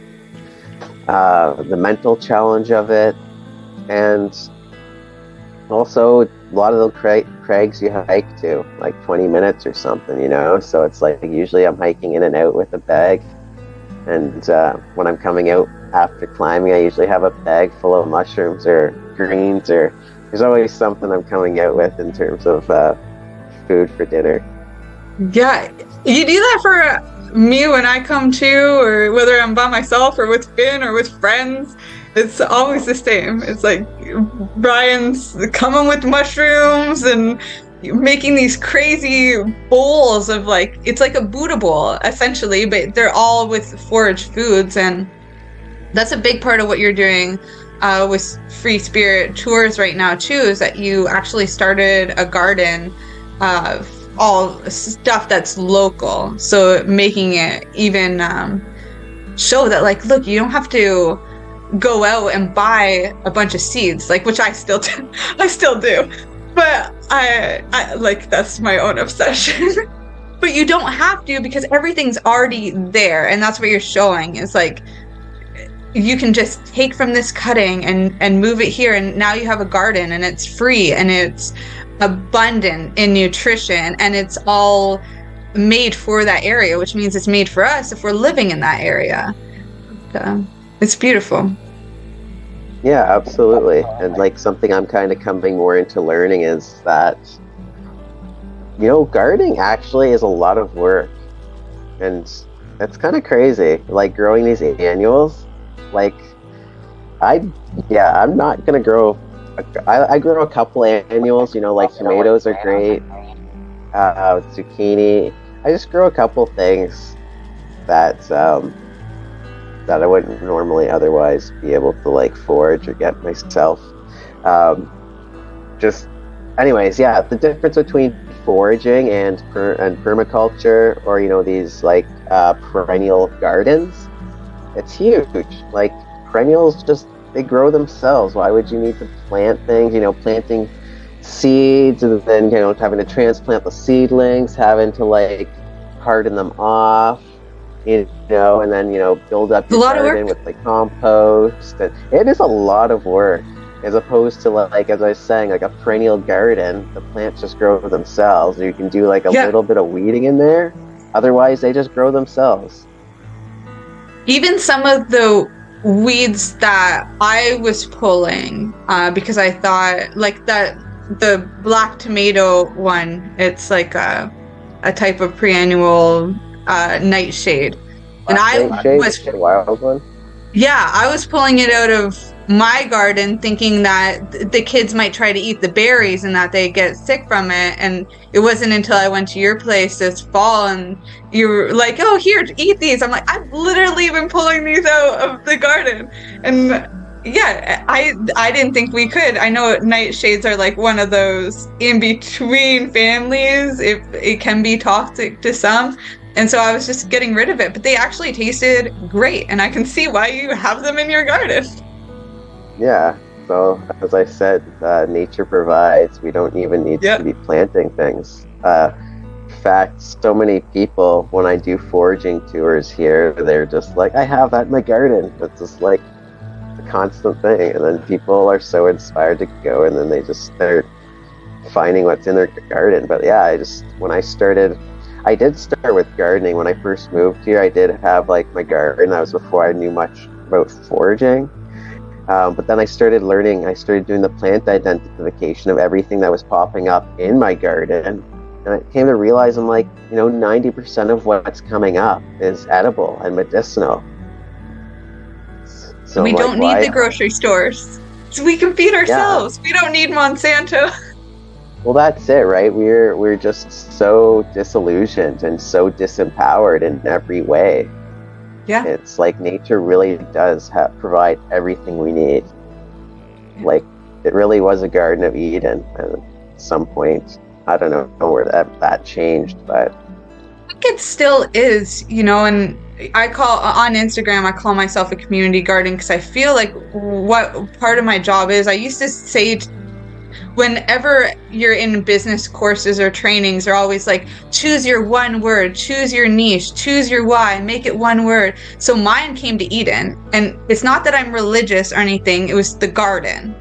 The mental challenge of it, and also a lot of the crags you hike to, like 20 minutes or something, you know? So it's like usually I'm hiking in and out with a bag, and when I'm coming out after climbing, I usually have a bag full of mushrooms or greens, or there's always something I'm coming out with in terms of food for dinner. Yeah, you do that for me when I come to, or whether I'm by myself or with Finn or with friends. It's always the same. It's like Brian's coming with mushrooms and making these crazy bowls of like, it's like a Buddha bowl essentially, but they're all with foraged foods. And that's a big part of what you're doing with Free Spirit Tours right now too, is that you actually started a garden of all stuff that's local. So making it even show that like, look, you don't have to go out and buy a bunch of seeds, like, which I still do. But I like, that's my own obsession. But you don't have to, because everything's already there. And that's what you're showing, is like, you can just take from this cutting and move it here, and now you have a garden, and it's free, and it's abundant in nutrition, and it's all made for that area, which means it's made for us if we're living in that area. It's beautiful. Yeah, absolutely. And like something I'm kind of coming more into learning is that, you know, gardening actually is a lot of work, and it's kind of crazy. Like growing these annuals, like I'm not gonna grow. I grow a couple annuals, you know, like tomatoes are great, zucchini. I just grow a couple things that I wouldn't normally otherwise be able to like forage or get myself. Anyways, yeah, the difference between foraging and permaculture, or, you know, these like perennial gardens, it's huge. Like perennials just, they grow themselves. Why would you need to plant things? You know, planting seeds and then, you know, having to transplant the seedlings, having to like harden them off, you know, and then, you know, build up your garden with like compost. And it is a lot of work. as opposed to like, as I was saying, like a perennial garden, the plants just grow themselves. You can do like a little bit of weeding in there. Otherwise, they just grow themselves. Even some of the weeds that I was pulling, because I thought like that the black tomato one, it's like a type of perennial nightshade. And I was the wild one. Yeah, I was pulling it out of my garden thinking that the kids might try to eat the berries and that they get sick from it. And it wasn't until I went to your place this fall and you were like, oh, here, eat these. I'm like, I've literally been pulling these out of the garden. And yeah, I didn't think we could. I know nightshades are like one of those in-between families. It can be toxic to some. And so I was just getting rid of it. But they actually tasted great. And I can see why you have them in your garden. Yeah, so as I said, nature provides. We don't even need to be planting things. In fact, so many people, when I do foraging tours here, they're just like, I have that in my garden. It's just like a constant thing. And then people are so inspired to go, and then they just start finding what's in their garden. But yeah, I did start with gardening. When I first moved here, I did have like my garden. That was before I knew much about foraging. But then I started doing the plant identification of everything that was popping up in my garden. And I came to realize, I'm like, 90% of what's coming up is edible and medicinal. So we don't need the grocery stores. So we can feed ourselves. Yeah. We don't need Monsanto. Well, that's it, right? We're just so disillusioned and so disempowered in every way. Yeah. It's like nature really does provide everything we need. Like, it really was a Garden of Eden. And at some point, I don't know where that changed, but I think it still is, and on Instagram, I call myself a community garden because I feel like what part of my job is, I used to say whenever you're in business courses or trainings, they're always like, choose your one word, choose your niche, choose your why, make it one word. So mine came to Eden. And it's not that I'm religious or anything, it was the garden.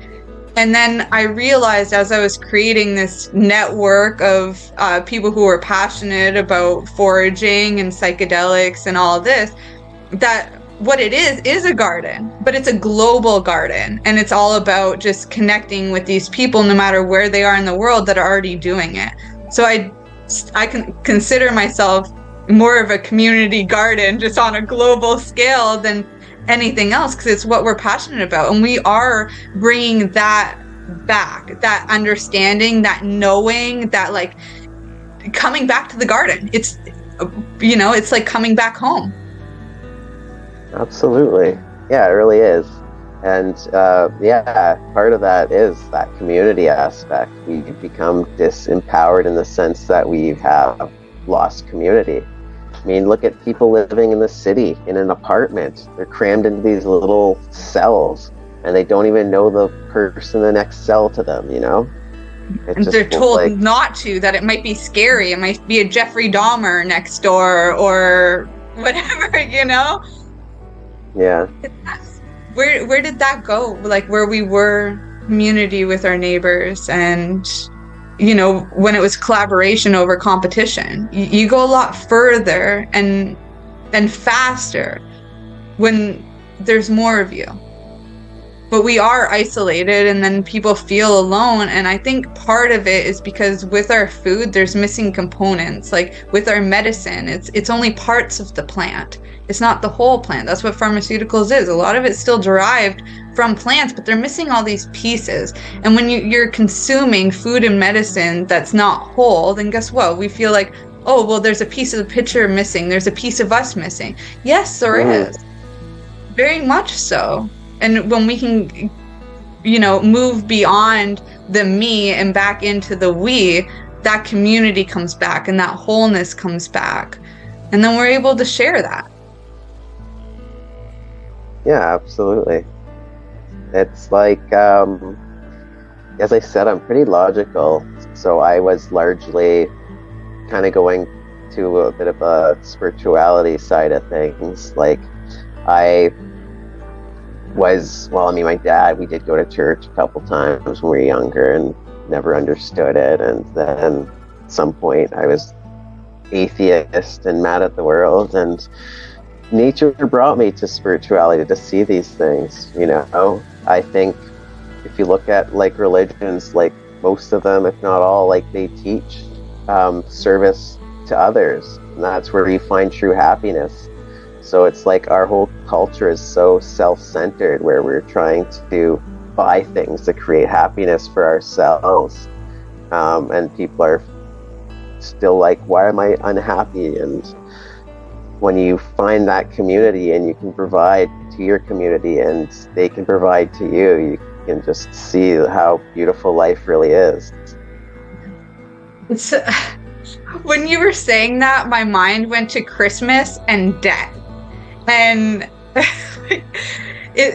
And then I realized as I was creating this network of people who were passionate about foraging and psychedelics and all of this, that what it is a garden, but it's a global garden. And it's all about just connecting with these people, no matter where they are in the world, that are already doing it. So I can consider myself more of a community garden, just on a global scale than anything else, because it's what we're passionate about. And we are bringing that back, that understanding, that knowing, that like coming back to the garden. It's, it's like coming back home. Absolutely. Yeah, it really is. And part of that is that community aspect. We become disempowered in the sense that we have lost community. I mean, look at people living in the city in an apartment. They're crammed into these little cells, and they don't even know the person in the next cell to them, And they're told not to, that it might be scary. It might be a Jeffrey Dahmer next door or whatever, Yeah. Where did that go? Like, where we were community with our neighbors, and when it was collaboration over competition. You go a lot further and faster when there's more of you. But we are isolated, and then people feel alone. And I think part of it is because with our food, there's missing components. Like with our medicine, it's only parts of the plant. It's not the whole plant. That's what pharmaceuticals is. A lot of it's still derived from plants, but they're missing all these pieces. And when you're consuming food and medicine that's not whole, then guess what? We feel like, oh, well, there's a piece of the picture missing. There's a piece of us missing. Yes, there is. Very much so. And when we can, move beyond the me and back into the we, that community comes back and that wholeness comes back. And then we're able to share that. Yeah, absolutely. It's like, as I said, I'm pretty logical. So I was largely kind of going to a bit of a spirituality side of things. Like, was, well, I mean, my dad, we did go to church a couple times when we were younger and never understood it. And then at some point I was atheist and mad at the world, and nature brought me to spirituality to see these things, you know. I think if you look at like religions, like most of them, if not all, like they teach service to others, and that's where you find true happiness. So it's like our whole culture is so self-centered, where we're trying to buy things to create happiness for ourselves, and people are still like, why am I unhappy? And when you find that community and you can provide to your community and they can provide to you, you can just see how beautiful life really is. It's, when you were saying that, my mind went to Christmas and debt. And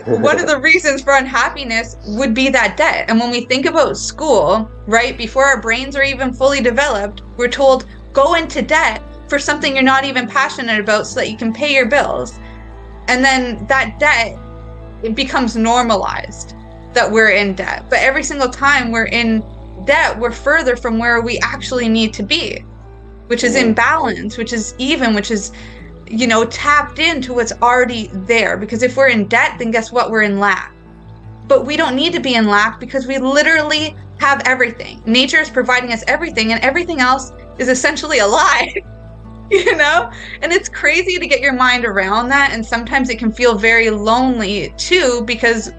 one of the reasons for unhappiness would be that debt. And when we think about school, right, before our brains are even fully developed, we're told, go into debt for something you're not even passionate about so that you can pay your bills. And then that debt, it becomes normalized that we're in debt. But every single time we're in debt, we're further from where we actually need to be, which is in balance, which is even, which is, you know, tapped into what's already there. Because if we're in debt, then guess what? We're in lack. But we don't need to be in lack because we literally have everything. Nature is providing us everything, and everything else is essentially a lie. You know? And it's crazy to get your mind around that. And sometimes it can feel very lonely too, because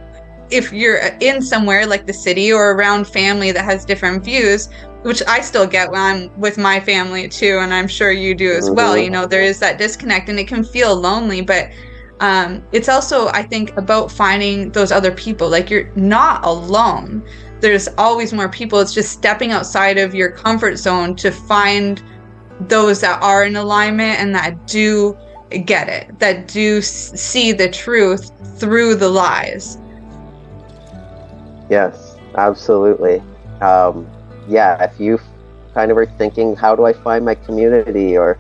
if you're in somewhere like the city or around family that has different views, which I still get when I'm with my family too, and I'm sure you do as well, you know, there is that disconnect and it can feel lonely. But it's also, I think, about finding those other people. Like, you're not alone. There's always more people. It's just stepping outside of your comfort zone to find those that are in alignment and that do get it, that do see the truth through the lies. Yes, absolutely. Yeah, if you kind of are thinking, how do I find my community, or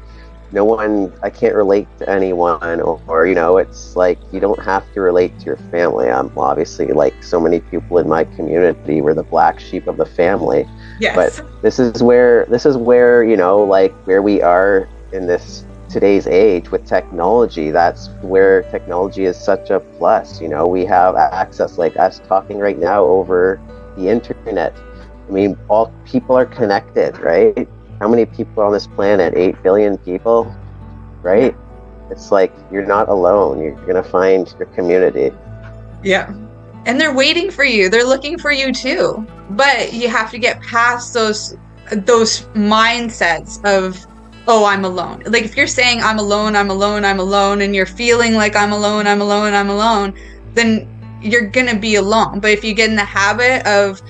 no one, I can't relate to anyone, or you know, it's like you don't have to relate to your family. I'm obviously, like so many people in my community, we're the black sheep of the family. Yes. But this is where, you know, like where we are in this today's age with technology. That's where technology is such a plus. You know, we have access, like us talking right now over the internet. I mean, all people are connected, right? How many people on this planet? 8 billion people, right? It's like, you're not alone. You're gonna find your community. Yeah. And they're waiting for you. They're looking for you too. But you have to get past those mindsets of, oh, I'm alone. Like, if you're saying I'm alone, and you're feeling like I'm alone, then you're gonna be alone. But if you get in the habit of,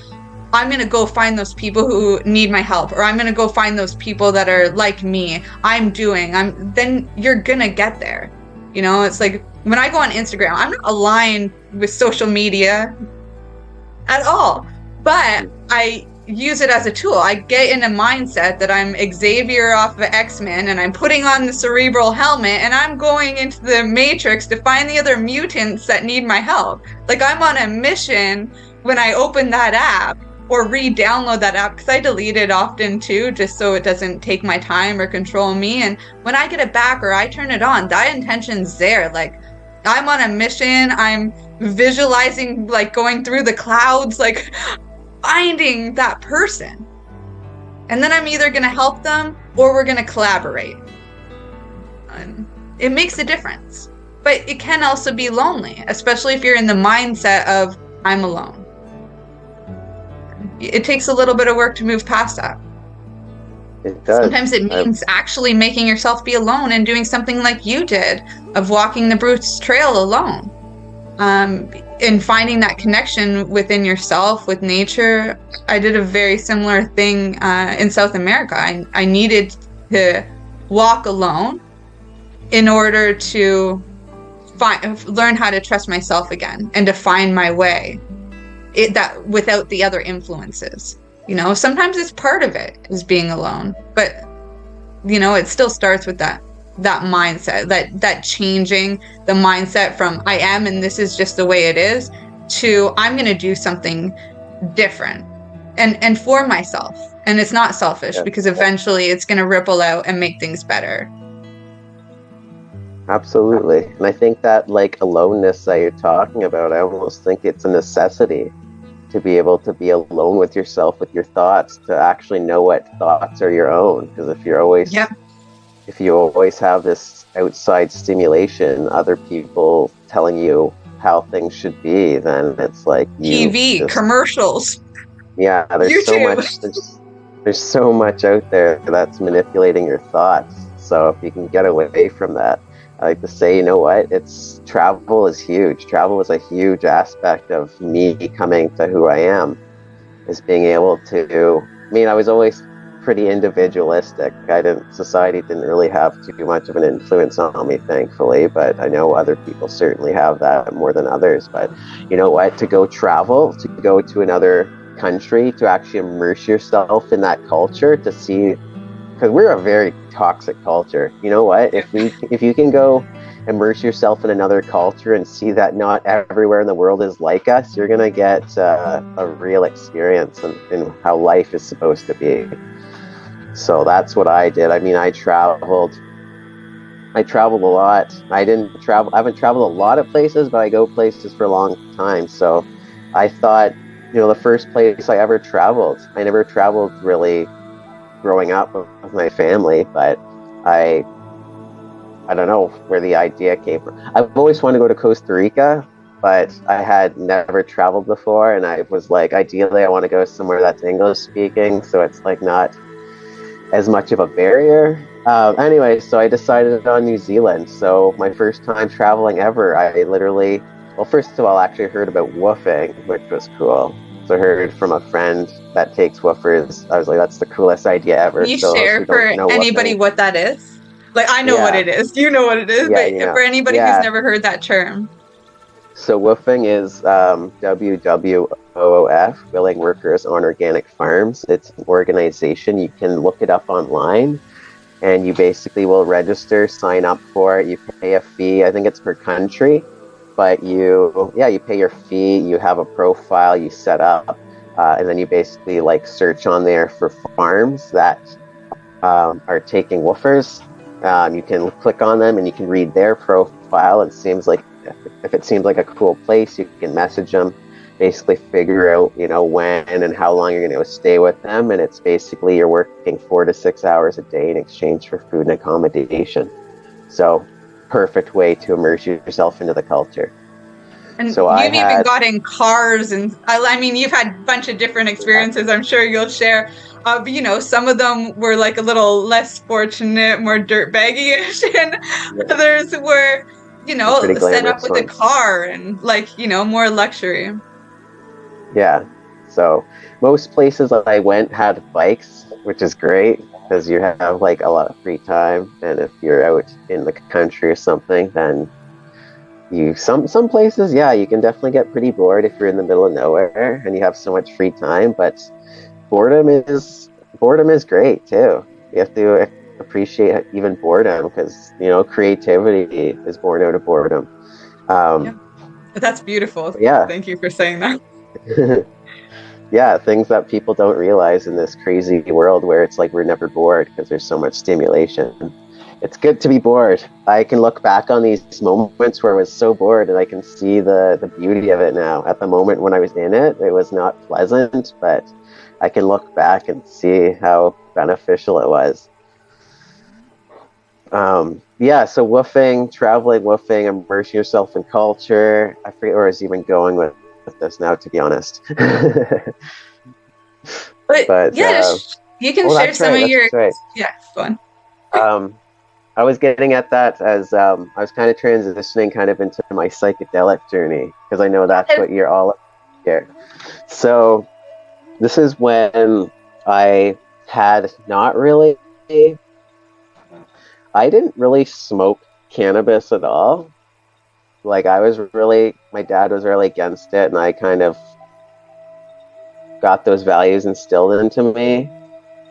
I'm gonna go find those people who need my help, or I'm gonna go find those people that are like me, then you're gonna get there. You know, it's like when I go on Instagram, I'm not aligned with social media at all, but I use it as a tool. I get in a mindset that I'm Xavier off of X-Men, and I'm putting on the cerebral helmet, and I'm going into the Matrix to find the other mutants that need my help. Like, I'm on a mission when I open that app or re-download that app, because I delete it often too, just so it doesn't take my time or control me. And when I get it back or I turn it on, that intention's there. Like, I'm on a mission. I'm visualizing, like, going through the clouds, like finding that person. And then I'm either going to help them or we're going to collaborate. And it makes a difference. But it can also be lonely, especially if you're in the mindset of, I'm alone. It takes a little bit of work to move past that. It does. Sometimes it means actually making yourself be alone and doing something like you did, of walking the Bruce Trail alone. And finding that connection within yourself, with nature. I did a very similar thing in South America. I needed to walk alone in order to learn how to trust myself again and to find my way. That without the other influences, you know, sometimes it's part of it is being alone, but you know, it still starts with that that mindset, that changing the mindset from I am and this is just the way it is to I'm going to do something different and for myself. And it's not selfish because eventually it's going to ripple out and make things better. Absolutely. And I think that like aloneness that you're talking about, I almost think it's a necessity to be able to be alone with yourself, with your thoughts, to actually know what thoughts are your own. Because if you're always, if you always have this outside stimulation, other people telling you how things should be, then it's like TV, commercials. Yeah, there's so much. There's so much out there that's manipulating your thoughts. So if you can get away from that, I like to say, you know what? Travel is huge. Travel is a huge aspect of me becoming to who I am. Is being able to. I mean, I was always pretty individualistic. Society didn't really have too much of an influence on me, thankfully. But I know other people certainly have that more than others. But you know what? To go travel, to go to another country, to actually immerse yourself in that culture, to see, because we're a very toxic culture. You know what? If you can go immerse yourself in another culture and see that not everywhere in the world is like us, you're gonna get a real experience in how life is supposed to be. So that's what I did. I mean, I traveled a lot. I haven't traveled a lot of places, but I go places for a long time. So I thought, you know, the first place I ever traveled, I never traveled really growing up with my family, but I don't know where the idea came from. I've always wanted to go to Costa Rica, but I had never traveled before, and I was like, ideally I want to go somewhere that's English speaking, so it's like not as much of a barrier. Anyway, so I decided on New Zealand. So my first time traveling ever, I literally, well, first of all, I actually heard about woofing, which was cool. So I heard from a friend that takes woofers. I was like, that's the coolest idea ever. Can you share for anybody what that is? Like, I know what it is. You know what it is, but for anybody who's never heard that term. So woofing is WWOOF, Willing Workers on Organic Farms. It's an organization. You can look it up online, and you basically will register, sign up for it. You pay a fee. I think it's per country. But you pay your fee, you have a profile you set up, and then you basically like search on there for farms that are taking woofers. You can click on them and you can read their profile. It seems like, if it seems like a cool place, you can message them, basically figure out, you know, when and how long you're going to stay with them. And it's basically you're working 4 to 6 hours a day in exchange for food and accommodation. So perfect way to immerse yourself into the culture. And so you've even gotten cars, and I mean, you've had a bunch of different experiences. I'm sure you'll share. You know, some of them were like a little less fortunate, more dirtbaggy-ish, and others were, you know, set up with a car and like, you know, more luxury. Yeah. So most places I went had bikes, which is great, because you have like a lot of free time, and if you're out in the country or something, then some places, you can definitely get pretty bored if you're in the middle of nowhere and you have so much free time. But boredom is great too. You have to appreciate even boredom, because you know creativity is born out of boredom. That's beautiful. Thank you for saying that. Yeah, things that people don't realize in this crazy world where it's like we're never bored because there's so much stimulation. It's good to be bored. I can look back on these moments where I was so bored and I can see the beauty of it now. At the moment when I was in it, it was not pleasant, but I can look back and see how beneficial it was. So woofing, traveling, woofing, immersing yourself in culture. I forget where I was even going with this now, to be honest. but you can share some of your go on. I was getting at that as I was kind of transitioning kind of into my psychedelic journey, because I know that's what you're all here. So this is when I had I didn't really smoke cannabis at all. Like my dad was really against it, and I kind of got those values instilled into me.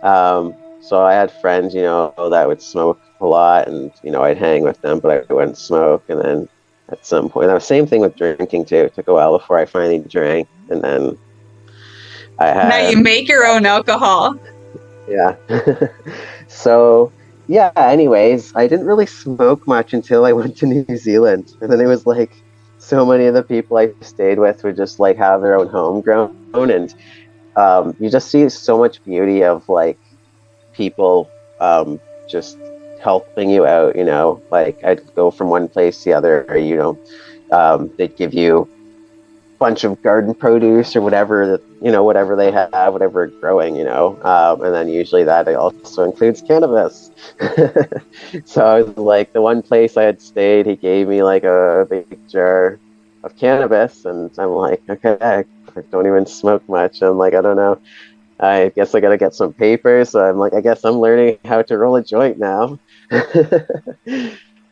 So I had friends, you know, that would smoke a a lot, and I'd hang with them, but I wouldn't smoke. And then at some point, the same thing with drinking too. It took a while before I finally drank, and then I had. Now you make your own alcohol. Yeah. So yeah. Anyways, I didn't really smoke much until I went to New Zealand, and then it was like so many of the people I stayed with would just like have their own homegrown, and you just see so much beauty of like people just helping you out, like I'd go from one place to the other, they'd give you a bunch of garden produce or whatever whatever they have, whatever growing, and then usually that also includes cannabis. So I was like, the one place I had stayed, he gave me like a big jar of cannabis, and I'm like, okay, I don't even smoke much. I'm like, I don't know, I guess I gotta get some papers. So I'm like, I guess I'm learning how to roll a joint now.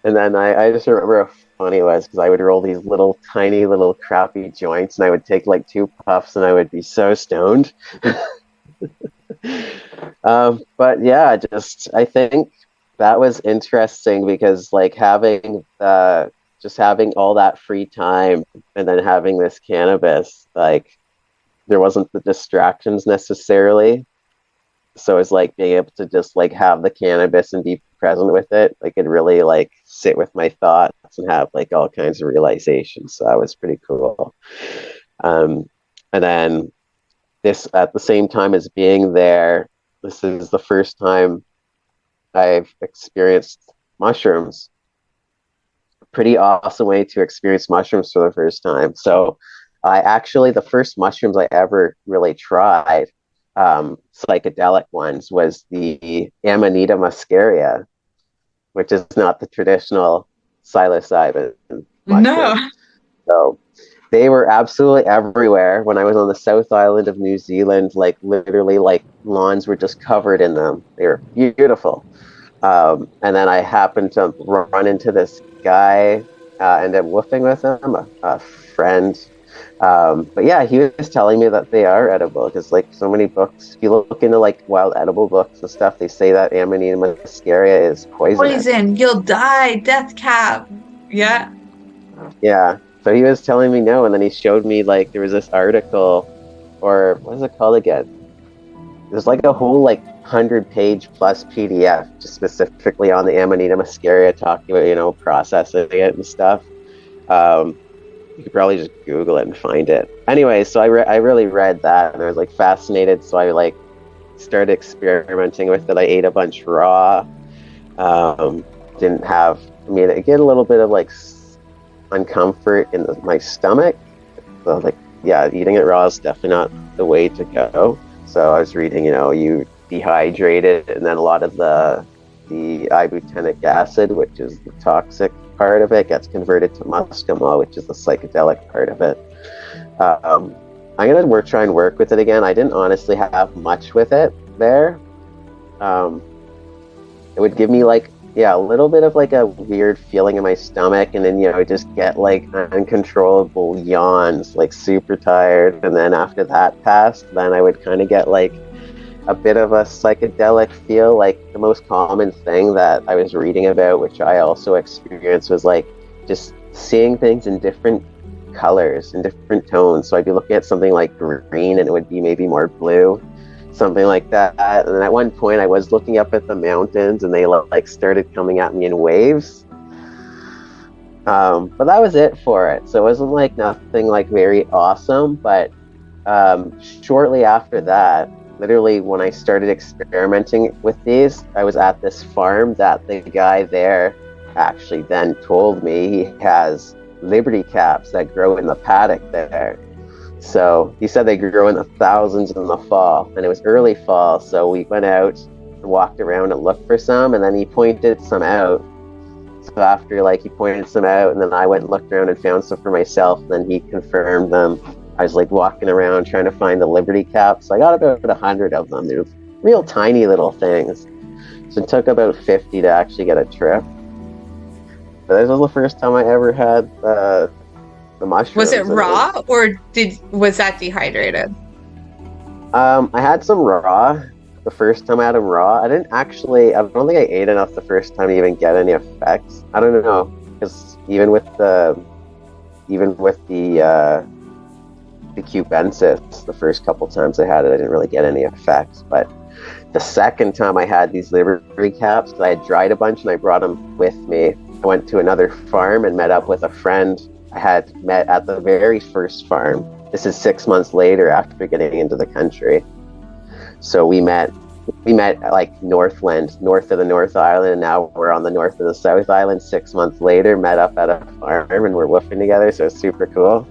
And then I just remember how funny it was, because I would roll these little tiny little crappy joints, and I would take like 2 puffs and I would be so stoned. But yeah, I think that was interesting, because like having all that free time and then having this cannabis, like there wasn't the distractions necessarily. So it's like being able to just like have the cannabis and be present with it. Like it really like sit with my thoughts and have like all kinds of realizations. So that was pretty cool. And then this, at the same time as being there, this is the first time I've experienced mushrooms. Pretty awesome way to experience mushrooms for the first time. So the first mushrooms I ever really tried, psychedelic ones, was the Amanita muscaria, which is not the traditional psilocybin mushroom. No. So they were absolutely everywhere when I was on the South Island of New Zealand. Like literally, like lawns were just covered in them. They were beautiful. And then I happened to run into this guy, ended up woofing with him, a friend. But yeah, he was telling me that they are edible, because like so many books, if you look into like wild edible books and stuff, they say that Amanita muscaria is poisonous. Poison, you'll die, death cap. Yeah. Yeah. So he was telling me no, and then he showed me like there was this article, or what is it called again? There's like a whole like 100-page plus PDF just specifically on the Amanita muscaria, talking about processing it and stuff. You could probably just Google it and find it. Anyway, so I really read that, and I was like fascinated. So I like started experimenting with it. I ate a bunch raw. I get a little bit of like uncomfort in my stomach. So like, yeah, eating it raw is definitely not the way to go. So I was reading, you dehydrate it, and then a lot of the ibutenic acid, which is the toxic part of it, gets converted to muscimol, which is the psychedelic part of it. I'm gonna try and work with it again. I didn't honestly have much with it there. It would give me like, a little bit of like a weird feeling in my stomach, and then I just get like uncontrollable yawns, like super tired. And then after that passed, then I would kind of get like a bit of a psychedelic feel. Like the most common thing that I was reading about, which I also experienced, was like just seeing things in different colors and different tones. So I'd be looking at something like green, and it would be maybe more blue, something like that. And then at one point I was looking up at the mountains, and they like started coming at me in waves. But that was it for it. So it wasn't like nothing like very awesome. But shortly after that, literally when I started experimenting with these, I was at this farm that the guy there actually then told me he has liberty caps that grow in the paddock there. So he said they grew in the thousands in the fall, and it was early fall. So we went out and walked around and looked for some, and then he pointed some out. So after like he pointed some out, and then I went and looked around and found some for myself, and then he confirmed them. I was like walking around trying to find the liberty caps. So I got about 100 of them. They're real tiny little things. So it took about 50 to actually get a trip. But this was the first time I ever had the mushrooms. Was it raw, or was that dehydrated? I had some raw. the first time I had them raw. I don't think I ate enough the first time to even get any effects. I don't know, because even with the cubensis, the first couple times I had it, I didn't really get any effects. But the second time I had these library caps, I had dried a bunch and I brought them with me. I went to another farm and met up with a friend I had met at the very first farm. This is 6 months later after getting into the country. So we met like Northland, north of the North Island, and now we're on the north of the South Island 6 months later, met up at a farm and we're woofing together, so it's super cool.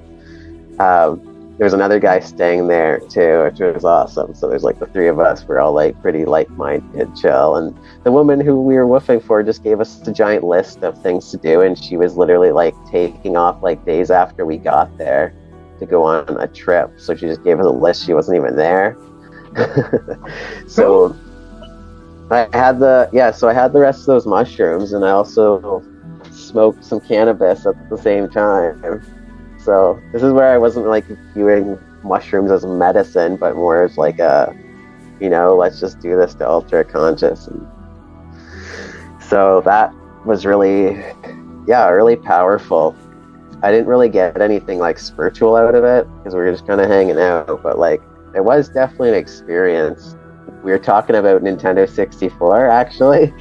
There was another guy staying there too, which was awesome. So there's like the three of us, we're all like pretty like-minded, chill. And the woman who we were woofing for just gave us a giant list of things to do, and she was literally like taking off like days after we got there to go on a trip. So she just gave us a list, she wasn't even there. So I had the rest of those mushrooms, and I also smoked some cannabis at the same time. So this is where I wasn't like viewing mushrooms as medicine, but more as like let's just do this to ultra conscious. And so that was really powerful. I didn't really get anything like spiritual out of it because we were just kind of hanging out, but like it was definitely an experience. We were talking about Nintendo 64 actually.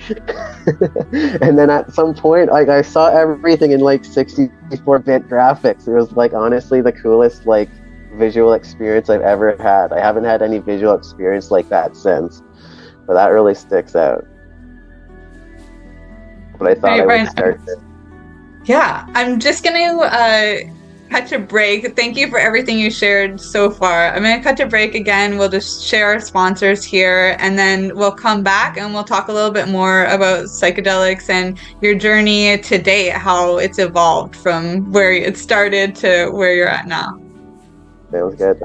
And then at some point, like I saw everything in like 64-bit graphics. It was like honestly the coolest like visual experience I've ever had. I haven't had any visual experience like that since, but that really sticks out. But I thought I would start this. Yeah, I'm just going to cut to break. Thank you for everything you shared so far. I'm going to cut to break again. We'll just share our sponsors here, and then we'll come back and we'll talk a little bit more about psychedelics and your journey to date, how it's evolved from where it started to where you're at now. Sounds good.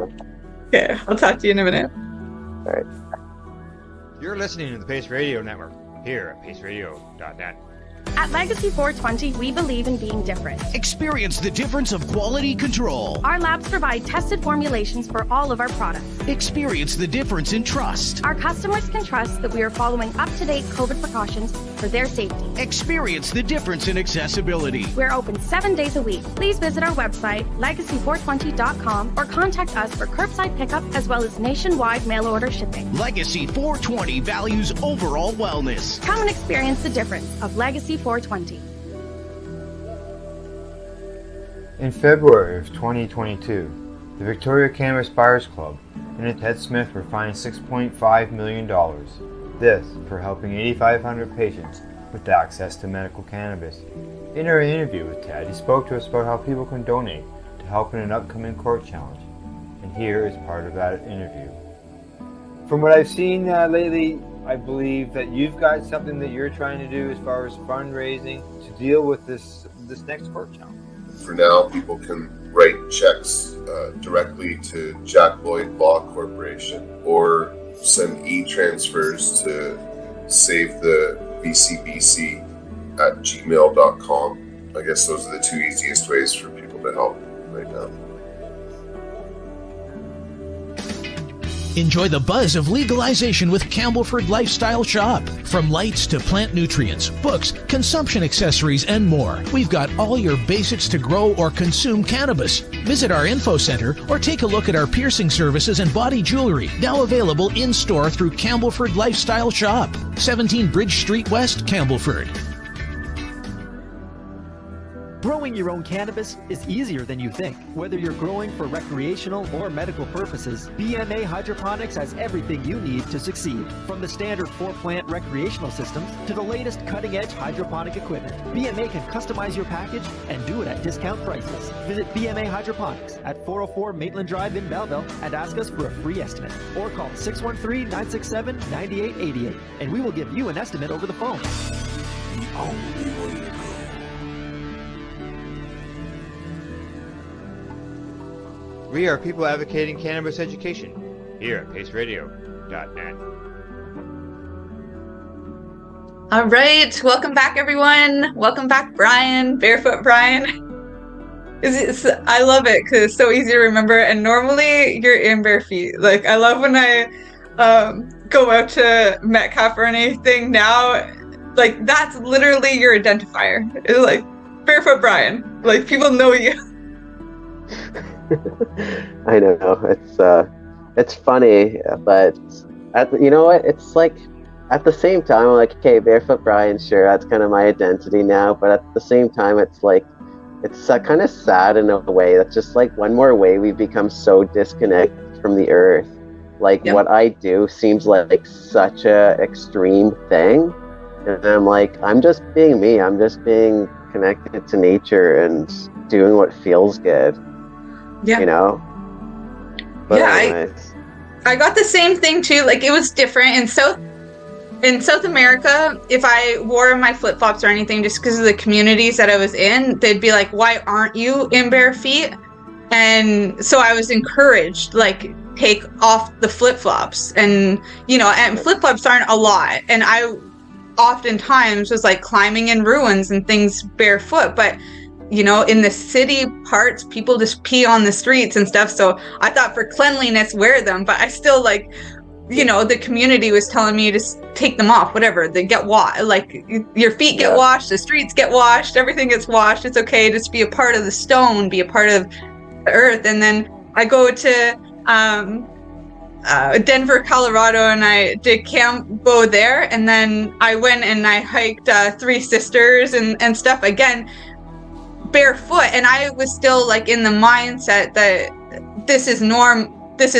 Okay, I'll talk to you in a minute. All right. You're listening to the Pace Radio Network here at paceradio.net. At Legacy 420, we believe in being different. Experience the difference of quality control. Our labs provide tested formulations for all of our products. Experience the difference in trust. Our customers can trust that we are following up-to-date COVID precautions for their safety. Experience the difference in accessibility. We're open 7 days a week. Please visit our website, legacy420.com, or contact us for curbside pickup as well as nationwide mail order shipping. Legacy 420 values overall wellness. Come and experience the difference of Legacy 420. In February of 2022, the Victoria Cannabis Buyers Club and Ted Smith were fined $6.5 million. This for helping 8,500 patients with access to medical cannabis. In our interview with Ted, he spoke to us about how people can donate to help in an upcoming court challenge. And here is part of that interview. From what I've seen lately, I believe that you've got something that you're trying to do as far as fundraising to deal with this next court challenge. For now, people can write checks directly to Jack Lloyd Law Corporation or send e-transfers to savethebcbc at gmail.com. I guess those are the two easiest ways for people to help right now. Enjoy the buzz of legalization with Campbellford Lifestyle Shop. From lights to plant nutrients, books, consumption accessories, and more, we've got all your basics to grow or consume cannabis. Visit our info center or take a look at our piercing services and body jewelry, now available in-store through Campbellford Lifestyle Shop, 17 Bridge Street West, Campbellford. Growing your own cannabis is easier than you think. Whether you're growing for recreational or medical purposes, BMA Hydroponics has everything you need to succeed. From the standard 4-plant recreational systems to the latest cutting-edge hydroponic equipment, BMA can customize your package and do it at discount prices. Visit BMA Hydroponics at 404 Maitland Drive in Belleville and ask us for a free estimate. Or call 613-967-9888 and we will give you an estimate over the phone. The only way to go. We are people advocating cannabis education here at paceradio.net. All right, welcome back, everyone. Welcome back, Brian, Barefoot Brian. I love it because it's so easy to remember. And normally you're in bare feet. Like I love when I go out to Metcalf or anything now, like that's literally your identifier. It's like Barefoot Brian. Like people know you. I know it's funny, but you know what? It's like at the same time, I'm like, okay, Barefoot Brian, sure, that's kind of my identity now. But at the same time, it's like it's kind of sad in a way. That's just like one more way we've become so disconnected from the earth. Like what I do seems like such a extreme thing, and I'm like, I'm just being me. I'm just being connected to nature and doing what feels good. Yeah. You know? But anyways. I got the same thing too. Like it was different in South America. If I wore my flip-flops or anything, just because of the communities that I was in, they'd be like, why aren't you in bare feet? And so I was encouraged, like, take off the flip-flops. And, you know, and flip-flops aren't a lot. And I oftentimes was like climbing in ruins and things barefoot. But, you know, in the city parts, people just pee on the streets and stuff. So I thought for cleanliness, wear them. But I still, like, you know, the community was telling me to just take them off, whatever. They get washed, like your feet get washed, the streets get washed, everything gets washed. It's okay, just be a part of the stone, be a part of the earth. And then I go to Denver, Colorado, and I did campo there. And then I went and I hiked Three Sisters and stuff again, barefoot. And I was still like in the mindset that this is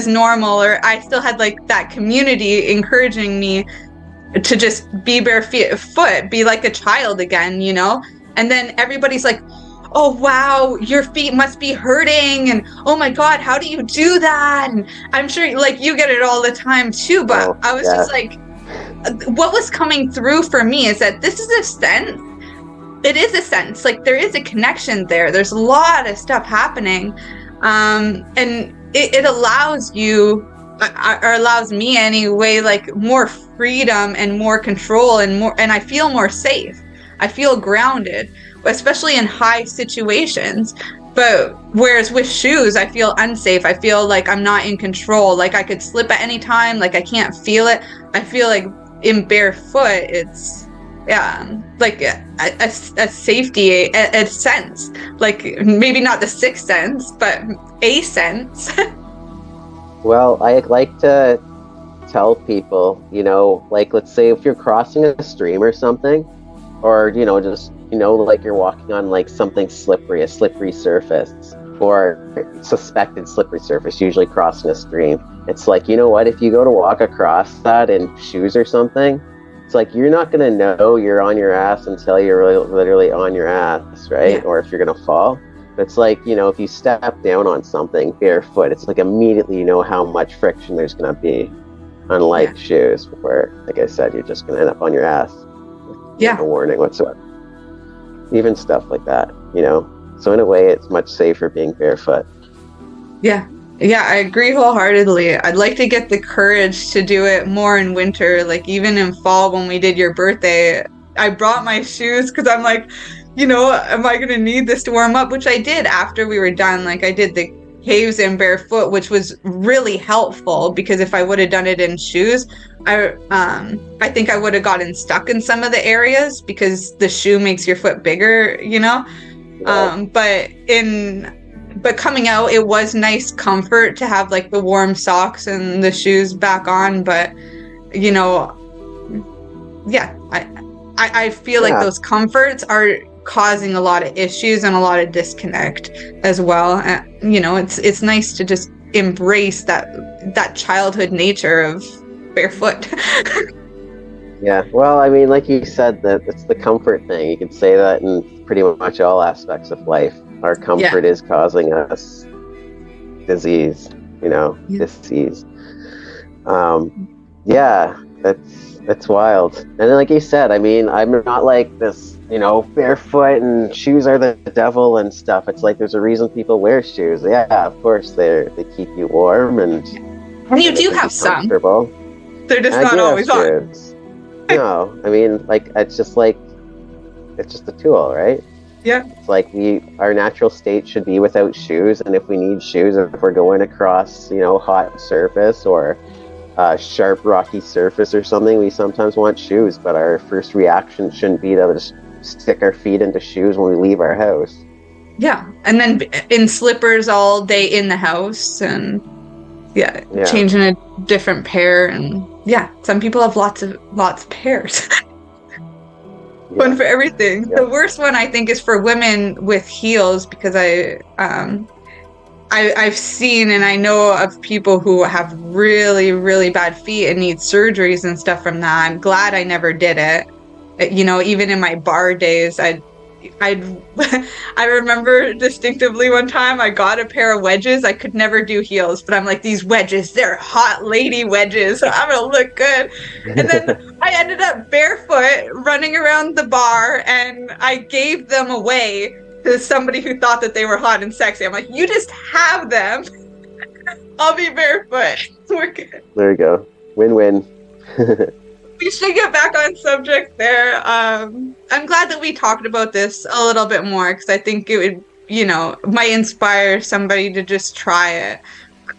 normal, or I still had like that community encouraging me to just be barefoot, be like a child again, you know? And then everybody's like, oh wow, your feet must be hurting, and oh my god, how do you do that? And I'm sure like you get it all the time too, but I was just like, what was coming through for me is that this is a sense. It is a sense, like there is a connection there. There's a lot of stuff happening, and it allows you, or allows me anyway, like more freedom and more control and I feel more safe. I feel grounded, especially in high situations. But whereas with shoes, I feel unsafe. I feel like I'm not in control. Like I could slip at any time. Like I can't feel it. I feel like in barefoot, it's like a safety, a sense, like maybe not the sixth sense, but a sense. Well, I like to tell people, you know, like let's say if you're crossing a stream or something, or, you know, just, you know, like you're walking on like something slippery, a slippery surface, or suspected slippery surface, usually crossing a stream. It's like, you know what, if you go to walk across that in shoes or something, it's like you're not going to know you're on your ass until you're literally on your ass, right? Yeah. Or if you're going to fall. It's like, you know, if you step down on something barefoot, it's like immediately you know how much friction there's going to be. Unlike shoes, where, like I said, you're just going to end up on your ass. No warning whatsoever. Even stuff like that, you know? So in a way, it's much safer being barefoot. Yeah, I agree wholeheartedly. I'd like to get the courage to do it more in winter. Like even in fall when we did your birthday, I brought my shoes because I'm like, you know, am I going to need this to warm up? Which I did after we were done. Like I did the caves in barefoot, which was really helpful because if I would have done it in shoes, I think I would have gotten stuck in some of the areas because the shoe makes your foot bigger, you know? Yeah. But coming out, it was nice comfort to have like the warm socks and the shoes back on. But, you know, I feel like those comforts are causing a lot of issues and a lot of disconnect as well. And, you know, it's nice to just embrace that childhood nature of barefoot. Yeah, well, I mean, like you said, that it's the comfort thing. You could say that in pretty much all aspects of life. Our comfort is causing us disease, you know, disease. That's wild. And then, like you said, I mean, I'm not like this, you know, barefoot and shoes are the devil and stuff. It's like there's a reason people wear shoes. Yeah, of course, they keep you warm and you do have some. They're just not always on. No, I mean, like it's just a tool, right? Yeah. It's like our natural state should be without shoes, and if we need shoes, if we're going across, you know, hot surface or sharp rocky surface or something, we sometimes want shoes, but our first reaction shouldn't be to just stick our feet into shoes when we leave our house. Yeah, and then in slippers all day in the house, and changing a different pair, and some people have lots of pairs. One for everything. The worst one, I think, is for women with heels, because I've seen and I know of people who have really, really bad feet and need surgeries and stuff from that. I'm glad I never did it. You know, even in my bar days, I remember distinctively one time I got a pair of wedges. I could never do heels, but I'm like, these wedges, they're hot lady wedges, so I'm gonna look good. And then I ended up barefoot running around the bar, and I gave them away to somebody who thought that they were hot and sexy. I'm like, you just have them. I'll be barefoot. We're good. There you go. Win-win. We should get back on subject there. I'm glad that we talked about this a little bit more, because I think it would, might inspire somebody to just try it.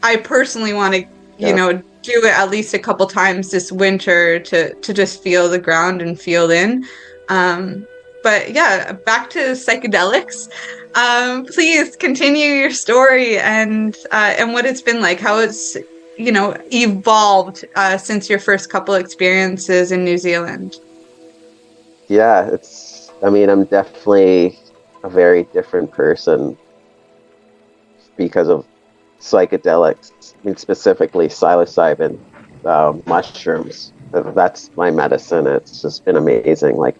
I personally want to, do it at least a couple times this winter to just feel the ground and feel in. But yeah, back to psychedelics. Please continue your story and what it's been like, how it's evolved since your first couple experiences in New Zealand. Yeah, I'm definitely a very different person because of psychedelics. Specifically psilocybin, mushrooms. That's my medicine. It's just been amazing. Like,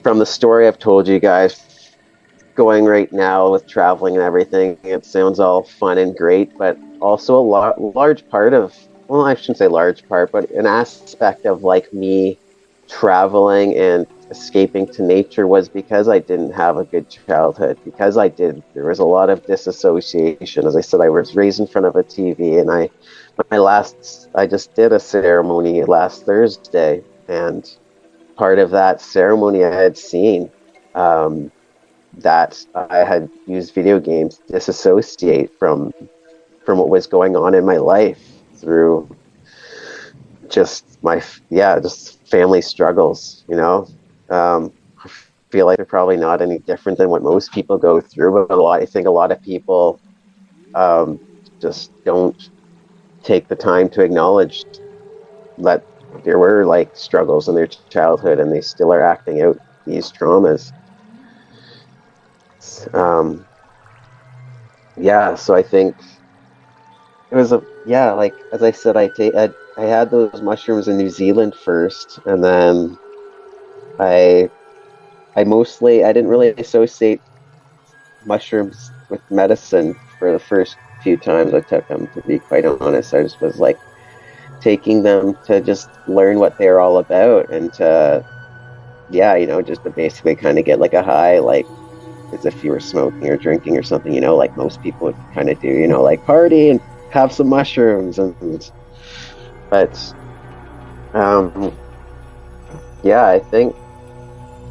from the story I've told you guys, going right now with traveling and everything, it sounds all fun and great, but also a large part of, well, I shouldn't say large part, but an aspect of like me traveling and escaping to nature was because I didn't have a good childhood, because there was a lot of disassociation. As I said, I was raised in front of a TV, and I just did a ceremony last Thursday, and part of that ceremony I had seen that I had used video games to disassociate from what was going on in my life through just family struggles, I feel like they're probably not any different than what most people go through, but I think a lot of people just don't take the time to acknowledge that there were like struggles in their childhood, and they still are acting out these traumas. So I think it was like, as I said, I had those mushrooms in New Zealand first, and then I didn't really associate mushrooms with medicine for the first few times I took them, to be quite honest. I just was like taking them to just learn what they're all about, and to just to basically kind of get like a high, like as if you were smoking or drinking or something, like most people would kind of do, like party and have some mushrooms. I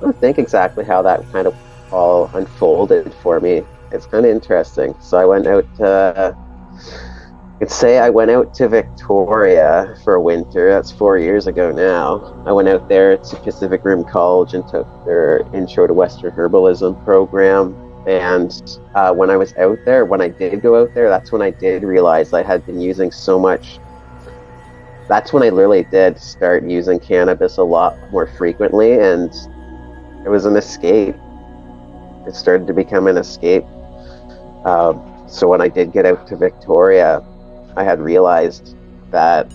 don't think exactly how that kind of all unfolded for me. It's kind of interesting. So I went out to Victoria for a winter. That's 4 years ago now. I went out there to Pacific Rim College and took their Intro to Western Herbalism program. And when I did go out there, that's when I did realize I had been using so much. That's when I literally did start using cannabis a lot more frequently, and it was an escape. It started to become an escape. So when I did get out to Victoria, I had realized that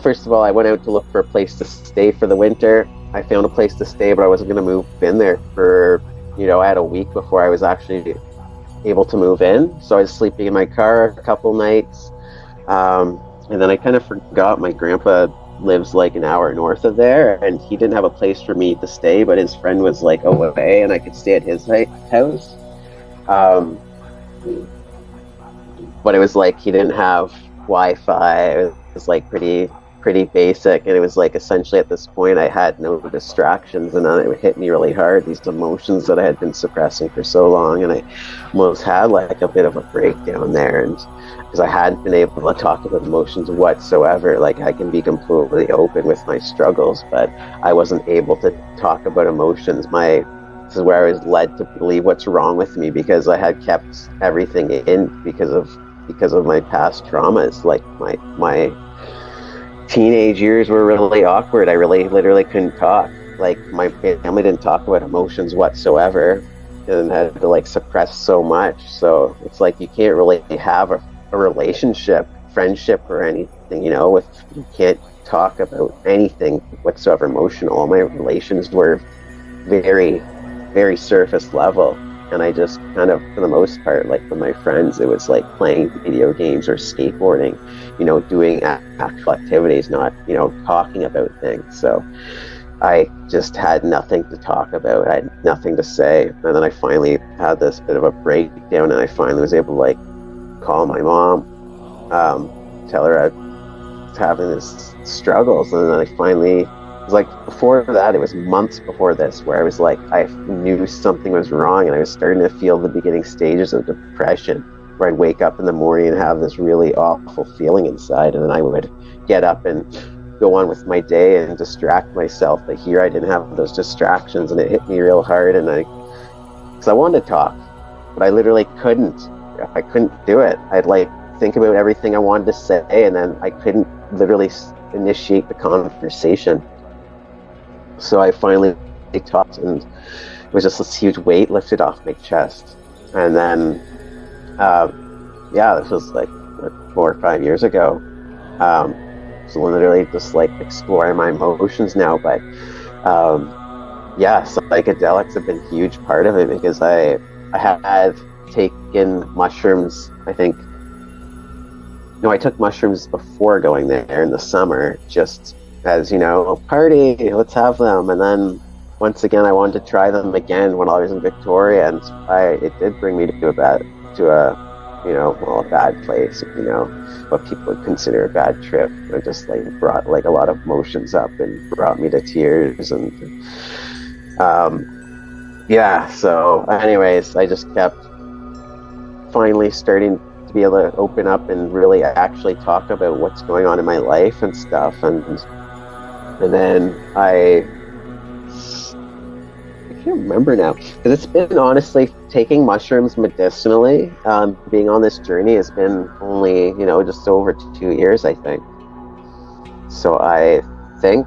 first of all, I went out to look for a place to stay for the winter. I found a place to stay, but I wasn't going to move in there for, I had a week before I was actually able to move in. So I was sleeping in my car a couple nights. And then I kind of forgot my grandpa lives like an hour north of there, and he didn't have a place for me to stay, but his friend was like away, and I could stay at his house. But it was like he didn't have Wi-Fi. It was like pretty pretty basic, and it was like essentially at this point I had no distractions, and then it hit me really hard, these emotions that I had been suppressing for so long, and I almost had like a bit of a breakdown there, and because I hadn't been able to talk about emotions whatsoever. Like, I can be completely open with my struggles, but I wasn't able to talk about emotions. This is where I was led to believe what's wrong with me, because I had kept everything in because of my past traumas. Like, my teenage years were really awkward. I literally couldn't talk. Like, my family didn't talk about emotions whatsoever, and had to like suppress so much. So it's like you can't really have a relationship, friendship, or anything, if you can't talk about anything whatsoever emotional. All my relations were very, very surface level, and I just kind of, for the most part, like with my friends, it was like playing video games or skateboarding, doing actual activities, not talking about things. So I just had nothing to talk about. I had nothing to say, and then I finally had this bit of a breakdown, and I finally was able to like call my mom, tell her I was having this struggles, and then I finally, it was like, before that, it was months before this, where I was like, I knew something was wrong, and I was starting to feel the beginning stages of depression, where I'd wake up in the morning and have this really awful feeling inside, and then I would get up and go on with my day and distract myself. But here I didn't have those distractions, and it hit me real hard, and because I wanted to talk, but I literally couldn't do it. I'd like think about everything I wanted to say, and then I couldn't literally initiate the conversation. So I finally talked, and it was just this huge weight lifted off my chest. And then this was like 4 or 5 years ago. So literally just like exploring my emotions now. But psychedelics have been a huge part of it, because I had taken mushrooms, I took mushrooms before going there in the summer, just as, party, let's have them. And then once again, I wanted to try them again when I was in Victoria, and it did bring me to a bad place, what people would consider a bad trip. It just like brought like a lot of emotions up and brought me to tears, and so anyways, I just kept finally starting to be able to open up and really actually talk about what's going on in my life and stuff, and then I can't remember now, because it's been, honestly, taking mushrooms medicinally, being on this journey has been only just over 2 years, I think. So I think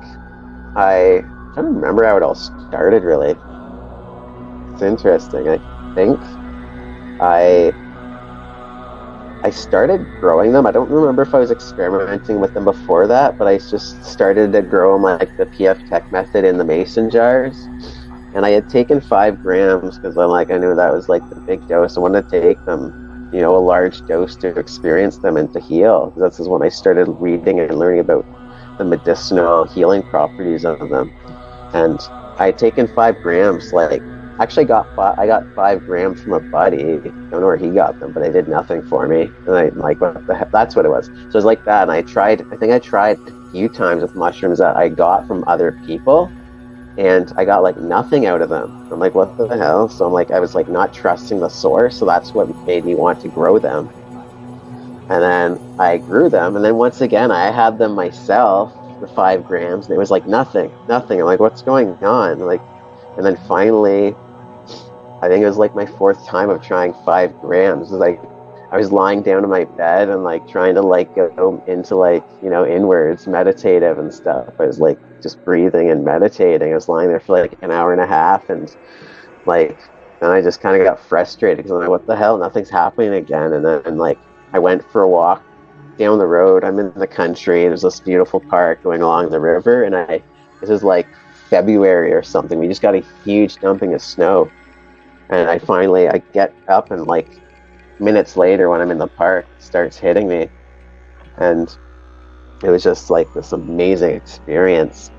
I don't remember how it all started, really. It's interesting. I think I started growing them. I don't remember if I was experimenting with them before that, but I just started to grow them like the PF Tech method in the mason jars. And I had taken 5 grams because I knew that was like the big dose. I wanted to take them, a large dose to experience them and to heal. This is when I started reading and learning about the medicinal healing properties of them. And I had taken 5 grams, I got 5 grams from a buddy. I don't know where he got them, but they did nothing for me. And I'm like, what the heck? That's what it was. So it was like that. And I tried a few times with mushrooms that I got from other people, and I got like nothing out of them. I'm like, what the hell? So I was like not trusting the source. So that's what made me want to grow them. And then I grew them. And then once again, I had them myself, the 5 grams, and it was like nothing. I'm like, what's going on? And then finally, I think it was like my 4th time of trying 5 grams. It was like I was lying down in my bed and trying to go into inwards, meditative and stuff. I was just breathing and meditating. I was lying there for an hour and a half, and I just kind of got frustrated because I'm like, what the hell? Nothing's happening again. And then I went for a walk down the road. I'm in the country. There's this beautiful park going along the river, and this is February or something. We just got a huge dumping of snow, and I get up, and minutes later when I'm in the park, it starts hitting me, and it was just this amazing experience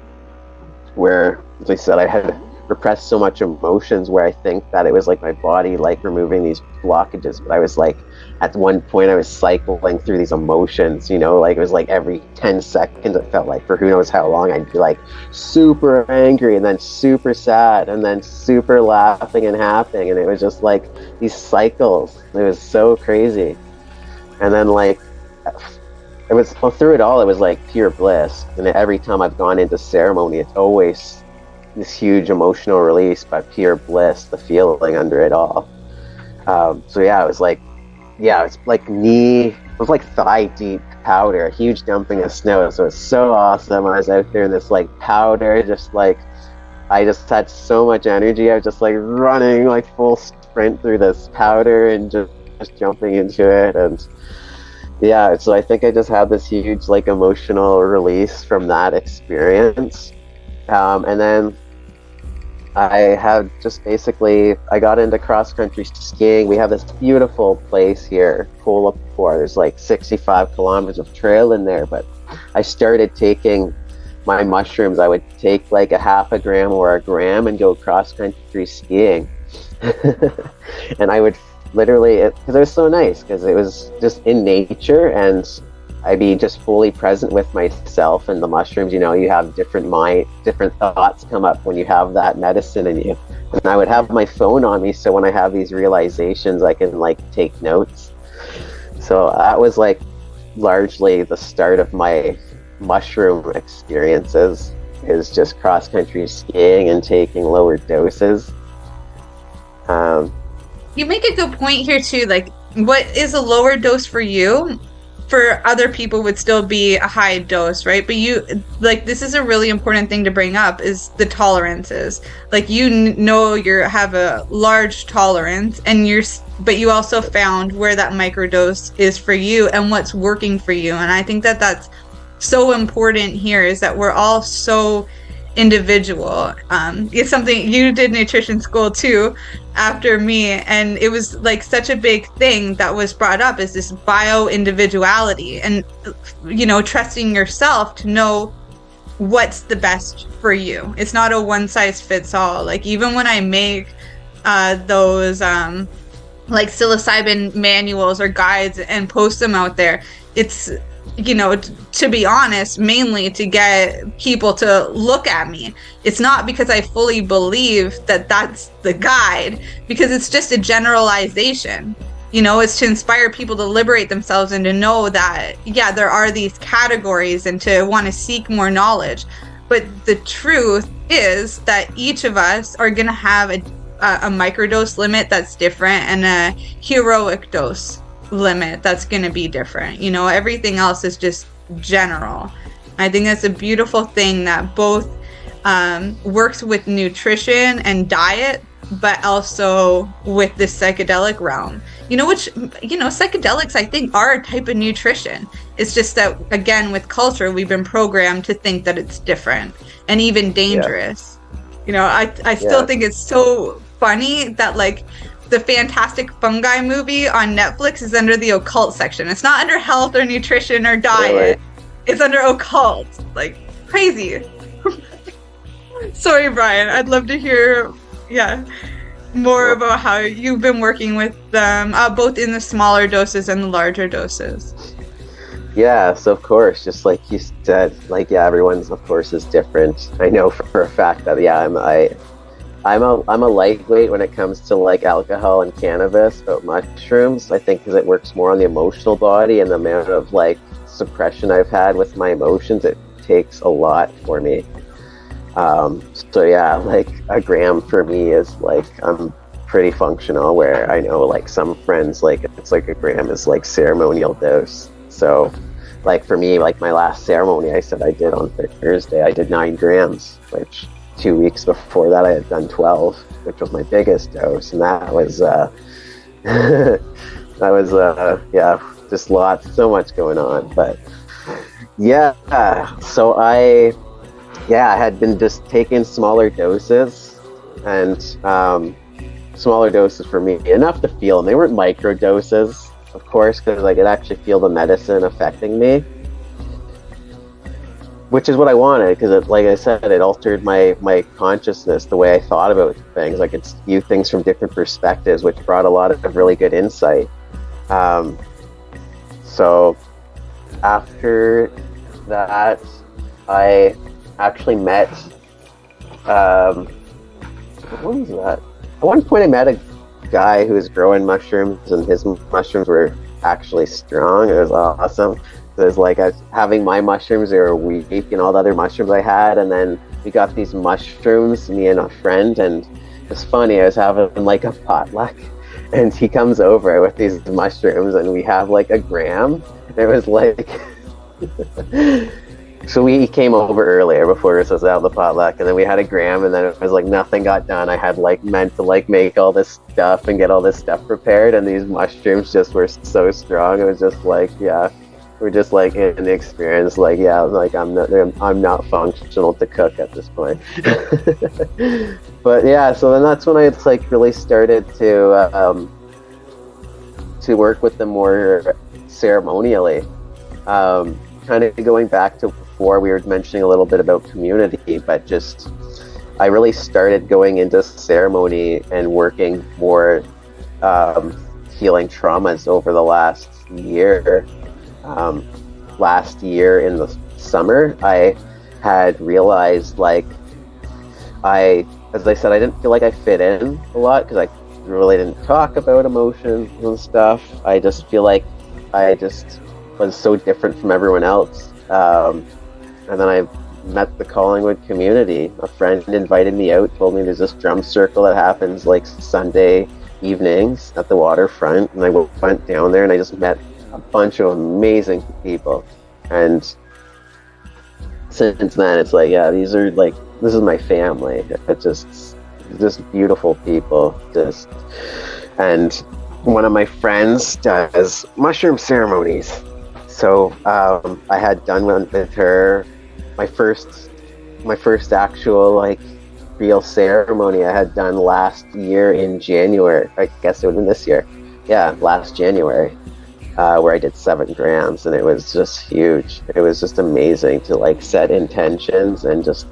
where, as I said, I had repressed so much emotions, where I think that it was like my body like removing these blockages. But I was like, at one point I was cycling through these emotions, you know, like it was like every 10 seconds it felt like, for who knows how long, I'd be like super angry and then super sad and then super laughing and happy, and it was just like these cycles. It was so crazy. And then like it was, well, through it all, it was like pure bliss. And every time I've gone into ceremony, it's always this huge emotional release, but pure bliss, the feeling under it all. So yeah, it was like, yeah, it's like it was like thigh deep powder, a huge dumping of snow. So it's so awesome. I was out there in this like powder, just like, I just had so much energy. I was just like running like full sprint through this powder and just jumping into it. And yeah, so I think I just had this huge like emotional release from that experience. And then I have just basically, I got into cross-country skiing. We have this beautiful place here, Collingwood. There's like 65 kilometers of trail in there, but I started taking my mushrooms. I would take like a half a gram or a gram and go cross-country skiing. And I would literally, because it was so nice, because it was just in nature, and I'd be just fully present with myself and the mushrooms. You know, you have different thoughts come up when you have that medicine in you. And I would have my phone on me, so when I have these realizations, I can like take notes. So that was like largely the start of my mushroom experiences, is just cross-country skiing and taking lower doses. You make a good point here too. Like, what is a lower dose for you, for other people would still be a high dose, right? But you, like, this is a really important thing to bring up, is the tolerances. Like, you know, you have a large tolerance, and but you also found where that microdose is for you and what's working for you. And I think that that's so important here, is that we're all so individual. It's something you did nutrition school too after me, and it was like such a big thing that was brought up, is this bio individuality, and you know, trusting yourself to know what's the best for you. It's not a one size fits all. Like, even when I make those like psilocybin manuals or guides and post them out there, it's, you know, to be honest, mainly to get people to look at me. It's not because I fully believe that that's the guide, because it's just a generalization. You know, it's to inspire people to liberate themselves and to know that, yeah, there are these categories, and to want to seek more knowledge. But the truth is that each of us are going to have a microdose limit that's different, and a heroic dose limit that's going to be different. You know, everything else is just general. I think that's a beautiful thing, that both works with nutrition and diet, but also with this psychedelic realm. You know, which, you know, psychedelics, I think, are a type of nutrition. It's just that, again, with culture, we've been programmed to think that it's different and even dangerous. Yeah. You know, I still think it's so funny that, like, the Fantastic Fungi movie on Netflix is under the occult section. It's not under health or nutrition or diet. Really? It's under occult. Like, crazy. Sorry, Brian. I'd love to hear, more about how you've been working with them, both in the smaller doses and the larger doses. Yeah, so of course, just like you said, like, everyone's, of course, is different. I know for a fact that, I'm a lightweight when it comes to like alcohol and cannabis, but mushrooms, I think, because it works more on the emotional body, and the amount of like suppression I've had with my emotions, it takes a lot for me. So yeah, like a gram for me is like, I'm pretty functional, where I know like some friends, like it's like a gram is like ceremonial dose. So like for me, like my last ceremony I said I did on Thursday, I did 9 grams, which 2 weeks before that I had done 12, which was my biggest dose, and that was just so much going on. But so I had been just taking smaller doses, and smaller doses for me, enough to feel, and they weren't micro doses, of course, because I could actually feel the medicine affecting me. which is what I wanted, because like I said, it altered my consciousness, the way I thought about things. I could view things from different perspectives, which brought a lot of really good insight. So after that, I actually met, what was that? At one point I met a guy who was growing mushrooms, and his mushrooms were actually strong. It was awesome. It was like I was having my mushrooms, they were weak, and all the other mushrooms I had, and then we got these mushrooms, me and a friend, and it's funny, I was having like a potluck, and he comes over with these mushrooms, and we have like a gram. It was like so he came over earlier before we were supposed to have the potluck, and then we had a gram, and then it was like nothing got done. I had like meant to like make all this stuff and get all this stuff prepared, and these mushrooms just were so strong. It was just like, yeah, we're just like in the experience, like, yeah, like I'm not functional to cook at this point. But yeah, so then that's when I like really started to work with them more ceremonially. Kind of going back to before, we were mentioning a little bit about community, but just I really started going into ceremony and working more healing traumas over the last year. Last year in the summer, I had realized, like, as I said, I didn't feel like I fit in a lot because I really didn't talk about emotions and stuff. I just feel like I just was so different from everyone else. And then I met the Collingwood community. A friend invited me out, told me there's this drum circle that happens like Sunday evenings at the waterfront, and I went down there and I just met a bunch of amazing people. And since then, it's like, yeah, these are like, this is my family. It's just beautiful people. And one of my friends does mushroom ceremonies. So I had done one with her, my first actual like real ceremony I had done last year in January. I guess it would have been this year. Yeah, last January, where I did 7 grams, and it was just huge. It was just amazing to like set intentions and just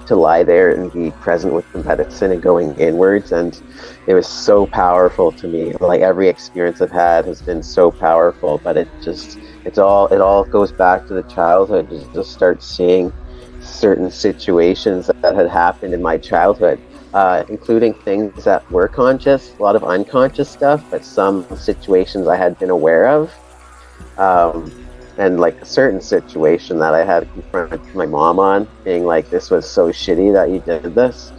to lie there and be present with the medicine and going inwards. And it was so powerful to me. Like every experience I've had has been so powerful, but it all goes back to the childhood. You just start seeing certain situations that had happened in my childhood, including things that were conscious, a lot of unconscious stuff, but some situations I had been aware of. And like a certain situation that I had confronted my mom on, being like, this was so shitty that you did this.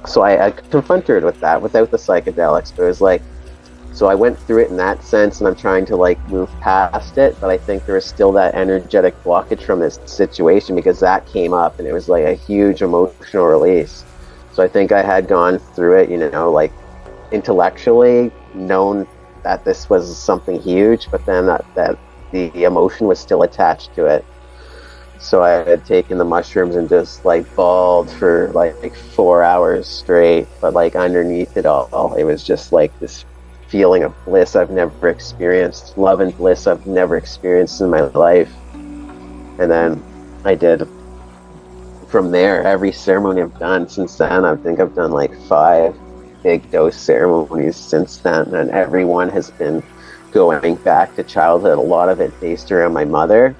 So I confronted her with that without the psychedelics, but it was like, so I went through it in that sense, and I'm trying to like move past it, but I think there was still that energetic blockage from this situation because that came up, and it was like a huge emotional release. So I think I had gone through it, you know, like intellectually known that this was something huge, but then that the emotion was still attached to it. So I had taken the mushrooms and just like bawled for like 4 hours straight, but like underneath it all, it was just like this feeling of bliss I've never experienced, love and bliss I've never experienced in my life. And then I did, from there, every ceremony I've done since then, I think I've done like 5 big dose ceremonies since then, and everyone has been going back to childhood, a lot of it based around my mother,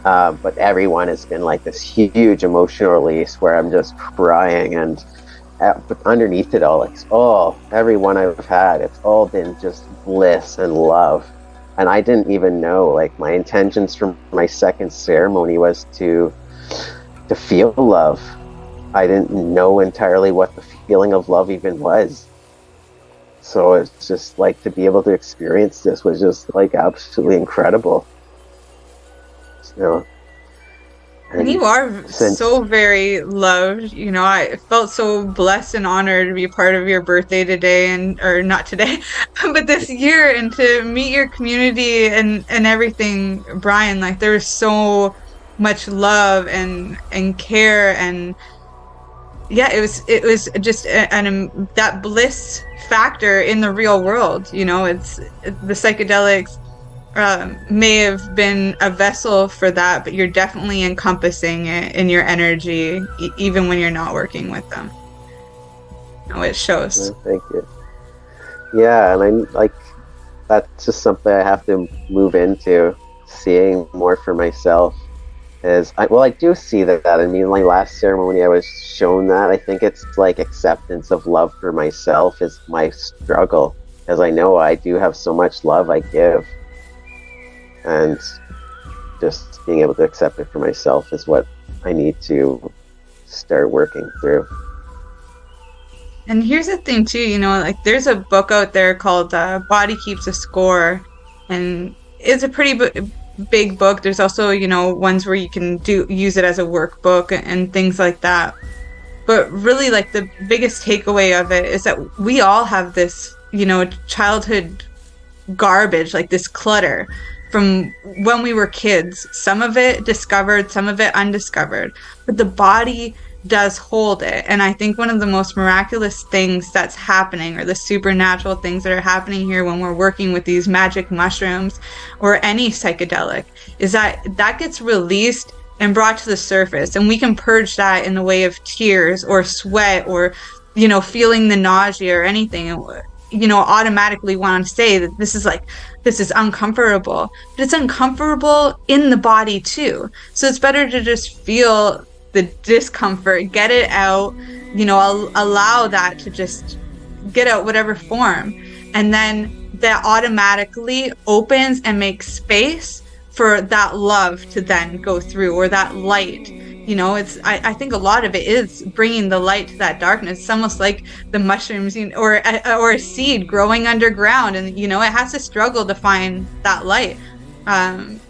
but everyone has been like this huge emotional release where I'm just crying, and but underneath it all, it's all, everyone I've had, it's all been just bliss and love. And I didn't even know, like, my intentions for my second ceremony was to feel love. I didn't know entirely what the feeling of love even was. So it's just like, to be able to experience this was just like absolutely incredible. So, and you are so very loved. You know, I felt so blessed and honored to be part of your birthday today, or not today, but this year, and to meet your community and everything, Brian. Like, there was so much love and care, and yeah, it was just that bliss factor in the real world. You know, it's the psychedelics may have been a vessel for that, but you're definitely encompassing it in your energy, even when you're not working with them. Oh, it shows. Thank you. Yeah, and I'm like, that's just something I have to move into, seeing more for myself. I do see that. I mean, my last ceremony, I was shown that. I think it's like acceptance of love for myself is my struggle, as I know I do have so much love I give, and just being able to accept it for myself is what I need to start working through. And here's the thing too, you know, like there's a book out there called Body Keeps a Score, and it's a pretty big book. There's also, you know, ones where you can use it as a workbook and things like that. But really, like, the biggest takeaway of it is that we all have this, you know, childhood garbage, like this clutter from when we were kids. Some of it discovered, some of it undiscovered, but the body does hold it. And I think one of the most miraculous things that's happening, or the supernatural things that are happening here when we're working with these magic mushrooms or any psychedelic, is that that gets released and brought to the surface, and we can purge that in the way of tears or sweat or, you know, feeling the nausea or anything. You know, automatically want to say that this is uncomfortable, but it's uncomfortable in the body too. So it's better to just feel the discomfort, get it out, you know, allow that to just get out whatever form, and then that automatically opens and makes space for that love to then go through, or that light. You know, I think a lot of it is bringing the light to that darkness. It's almost like the mushrooms, you know, or a seed growing underground, and, you know, it has to struggle to find that light.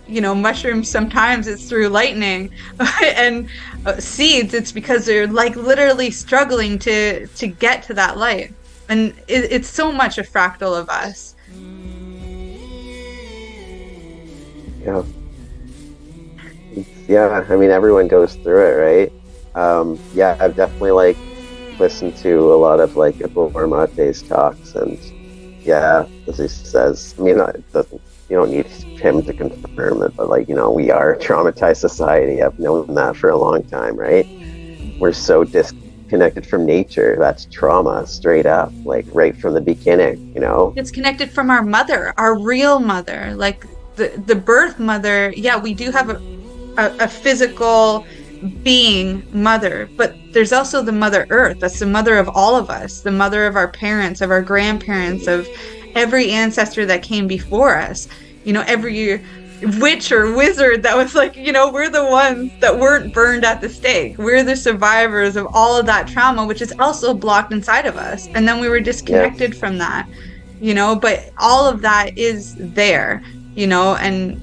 You know, mushrooms, sometimes it's through lightning, and seeds, it's because they're like literally struggling to get to that light. And it's so much a fractal of us. Yeah, I mean, everyone goes through it, right? Yeah, I've definitely like listened to a lot of like Gabor Mate's talks, and yeah, as he says, I mean, it doesn't, you don't need him to confirm it, but like, you know, we are a traumatized society. I've known that for a long time, right? We're so disconnected from nature. That's trauma, straight up, like right from the beginning, you know? It's connected from our mother, our real mother, like the birth mother. Yeah, we do have a physical being mother, but there's also the Mother Earth. That's the mother of all of us, the mother of our parents, of our grandparents, of every ancestor that came before us. You know, every witch or wizard that was like, you know, we're the ones that weren't burned at the stake. We're the survivors of all of that trauma, which is also blocked inside of us. And then we were disconnected from that, you know, but all of that is there, you know, and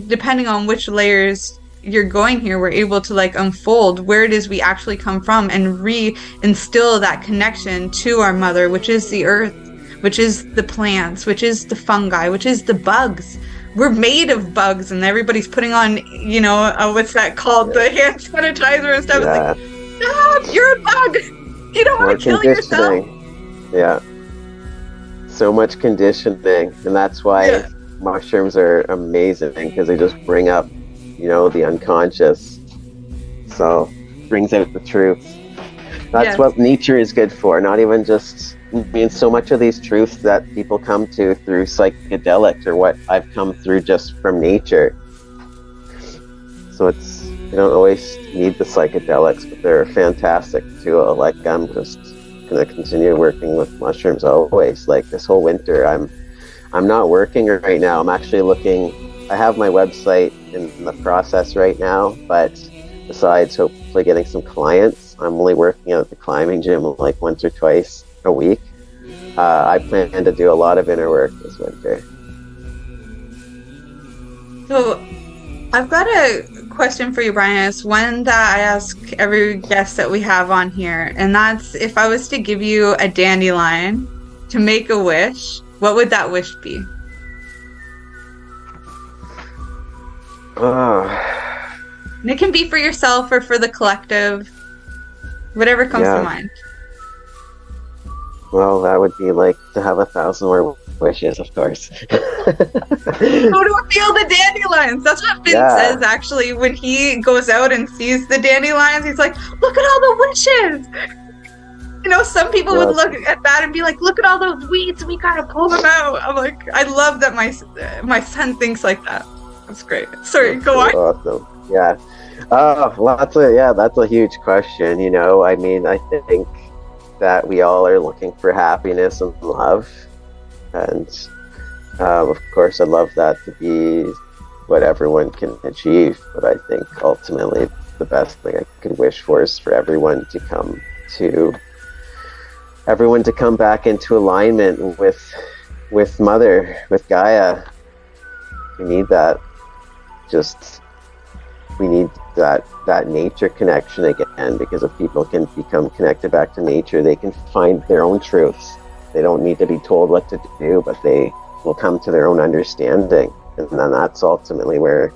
depending on which layers you're going here, we're able to like unfold where it is we actually come from and reinstill that connection to our mother, which is the earth, which is the plants, which is the fungi, which is the bugs. We're made of bugs, and everybody's putting on, you know, what's that called? The hand sanitizer and stuff. Yeah. It's like, stop, you're a bug. You don't want to kill yourself. Yeah. So much conditioning, and that's why mushrooms are amazing, because they just bring up, you know, the unconscious. So brings out the truth. That's what nature is good for, not even just, I mean, so much of these truths that people come to through psychedelics are what I've come through just from nature. So it's, you don't always need the psychedelics, but they're a fantastic tool. Like, I'm just going to continue working with mushrooms always. Like this whole winter, I'm not working right now. I'm actually looking, I have my website in the process right now, but besides hopefully getting some clients, I'm only working out at the climbing gym like once or twice a week. I plan to do a lot of inner work this winter. So I've got a question for you, Brian. It's one that I ask every guest that we have on here, and that's, if I was to give you a dandelion to make a wish, what would that wish be? And it can be for yourself or for the collective, whatever comes to mind. Well, that would be like to have 1,000 more wishes, of course. Go to a field of dandelions. That's what Finn says, actually, when he goes out and sees the dandelions. He's like, look at all the wishes. You know, some people would look at that and be like, look at all those weeds. We got to pull them out. I'm like, I love that my son thinks like that. That's great. Sorry, go on. Awesome. Yeah. That's a huge question. You know, I mean, I think that we all are looking for happiness and love. And of course, I'd love that to be what everyone can achieve. But I think ultimately the best thing I could wish for is for everyone to come back into alignment with Mother, with Gaia. We need that. We need that nature connection again, because if people can become connected back to nature, they can find their own truths. They don't need to be told what to do, but they will come to their own understanding. And then that's ultimately where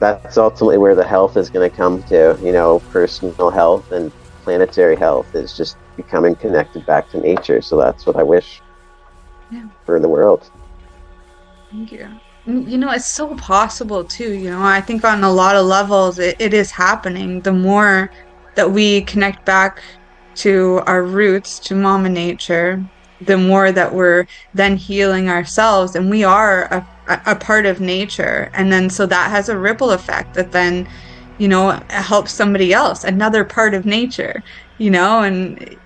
the health is going to come to. You know, personal health and planetary health is just becoming connected back to nature. So that's what I wish for the world. Thank you. You know, it's so possible too. You know, I think on a lot of levels it is happening. The more that we connect back to our roots, to Mama Nature, the more that we're then healing ourselves, and we are a part of nature. And then so that has a ripple effect that then, you know, helps somebody else, another part of nature, you know. And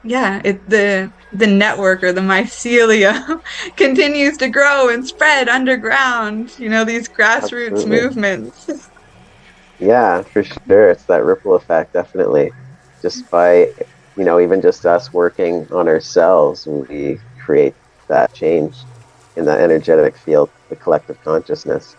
yeah, the network, or the mycelium, continues to grow and spread underground, you know, these grassroots movements. Yeah, for sure. It's that ripple effect, definitely. Just by, you know, even just us working on ourselves, we create that change in the energetic field, the collective consciousness.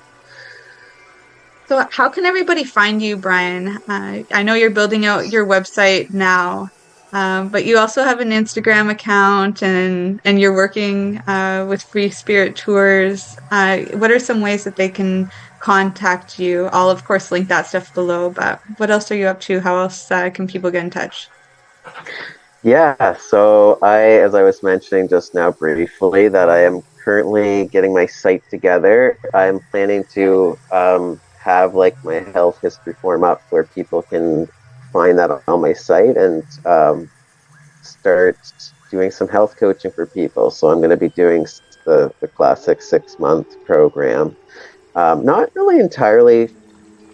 So how can everybody find you, Brian? I know you're building out your website now. But you also have an Instagram account, and you're working with Free Spirit Tours. What are some ways that they can contact you? I'll, of course, link that stuff below, but what else are you up to? How else can people get in touch? Yeah, so as I was mentioning just now briefly, that I am currently getting my site together. I'm planning to have like my health history form up where people can find that on my site and start doing some health coaching for people. So I'm going to be doing the classic 6-month program. Not really entirely,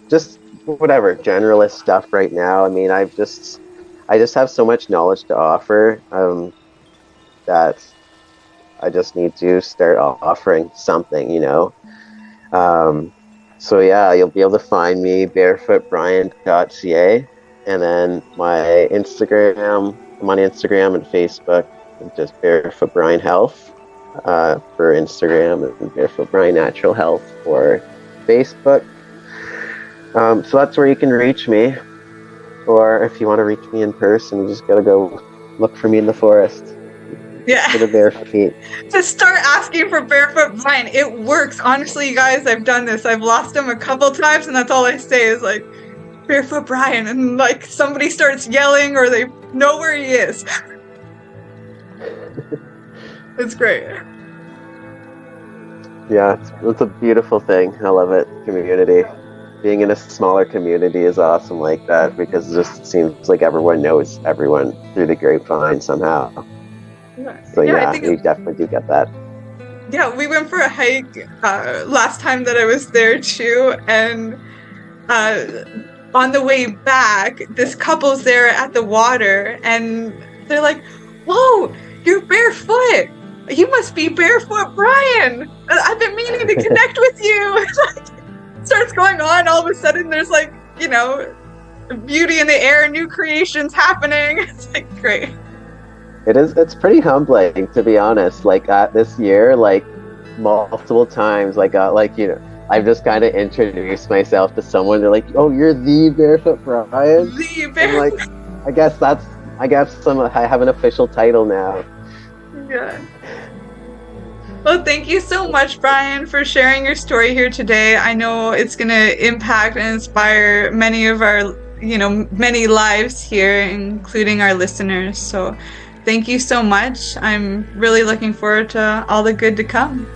just whatever generalist stuff right now. I mean, I just have so much knowledge to offer that I just need to start offering something, you know. So yeah, you'll be able to find me barefootbrian.ca. And then my Instagram, I'm on Instagram and Facebook, just Barefoot Brian Health for Instagram, and Barefoot Brian Natural Health for Facebook. So that's where you can reach me. Or if you want to reach me in person, you just got to go look for me in the forest. Yeah. For the bare feet. Just start asking for Barefoot Brian. It works. Honestly, you guys, I've done this. I've lost him a couple times, and that's all I say is like, Barefoot Brian, and like somebody starts yelling or they know where he is. It's great. Yeah, it's a beautiful thing. I love it. Community. Being in a smaller community is awesome like that, because it just seems like everyone knows everyone through the grapevine somehow. So yeah, you definitely do get that. Yeah, we went for a hike last time that I was there too, and on the way back, this couple's there at the water, and they're like, "Whoa, you're barefoot! You must be Barefoot Brian! I've been meaning to connect with you!" Starts going on. All of a sudden, there's like, you know, beauty in the air, new creations happening. It's like great. It is. It's pretty humbling, to be honest. Like this year, like multiple times, like you know, I've just kind of introduced myself to someone. They're like, "Oh, you're the Barefoot Brian." The Barefoot. Like, I have an official title now. Yeah. Well, thank you so much, Brian, for sharing your story here today. I know it's going to impact and inspire many of our, you know, many lives here, including our listeners. So thank you so much. I'm really looking forward to all the good to come.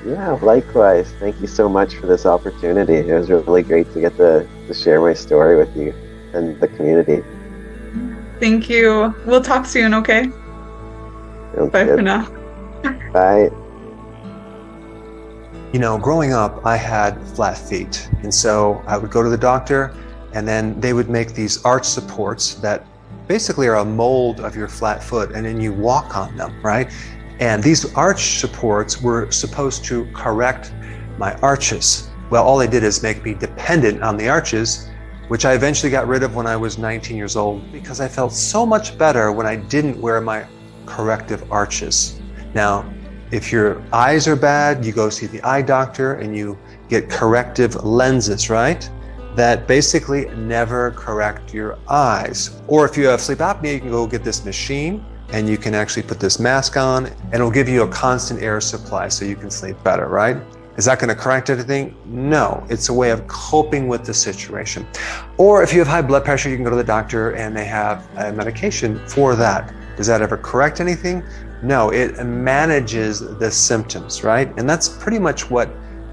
Yeah, likewise. Thank you so much for this opportunity. It was really great to get to share my story with you and the community. Thank you. We'll talk soon, okay? Bye for now. Bye. You know, growing up, I had flat feet. And so I would go to the doctor, and then they would make these arch supports that basically are a mold of your flat foot, and then you walk on them, right? And these arch supports were supposed to correct my arches. Well, all they did is make me dependent on the arches, which I eventually got rid of when I was 19 years old because I felt so much better when I didn't wear my corrective arches. Now, if your eyes are bad, you go see the eye doctor and you get corrective lenses, right? That basically never correct your eyes. Or if you have sleep apnea, you can go get this machine and you can actually put this mask on and it'll give you a constant air supply so you can sleep better, right? Is that going to correct anything? No, it's a way of coping with the situation. Or if you have high blood pressure, you can go to the doctor and they have a medication for that. Does that ever correct anything? No, it manages the symptoms, right? And that's pretty much what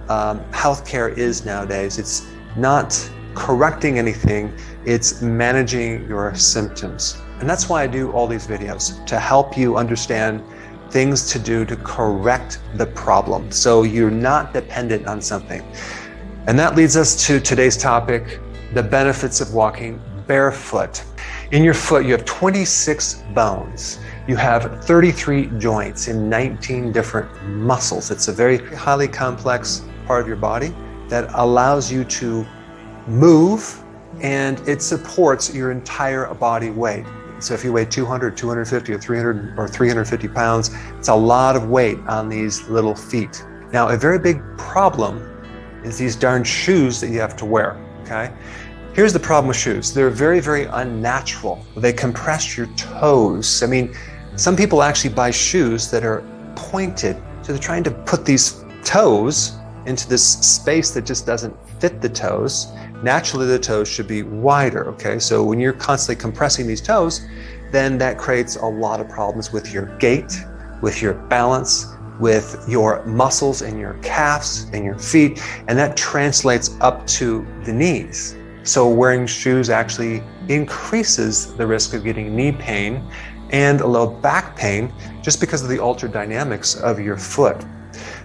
healthcare is nowadays. It's not correcting anything, it's managing your symptoms. And that's why I do all these videos, to help you understand things to do to correct the problem so you're not dependent on something. And that leads us to today's topic, the benefits of walking barefoot. In your foot, you have 26 bones. You have 33 joints in 19 different muscles. It's a very highly complex part of your body that allows you to move, and it supports your entire body weight. So if you weigh 200, 250, or 300 or 350 pounds, it's a lot of weight on these little feet. Now, a very big problem is these darn shoes that you have to wear, okay? Here's the problem with shoes. They're very, very unnatural. They compress your toes. I mean, some people actually buy shoes that are pointed. So they're trying to put these toes into this space that just doesn't fit the toes. Naturally, the toes should be wider, okay? So when you're constantly compressing these toes, then that creates a lot of problems with your gait, with your balance, with your muscles in your calves and your feet, and that translates up to the knees. So wearing shoes actually increases the risk of getting knee pain and low back pain just because of the altered dynamics of your foot.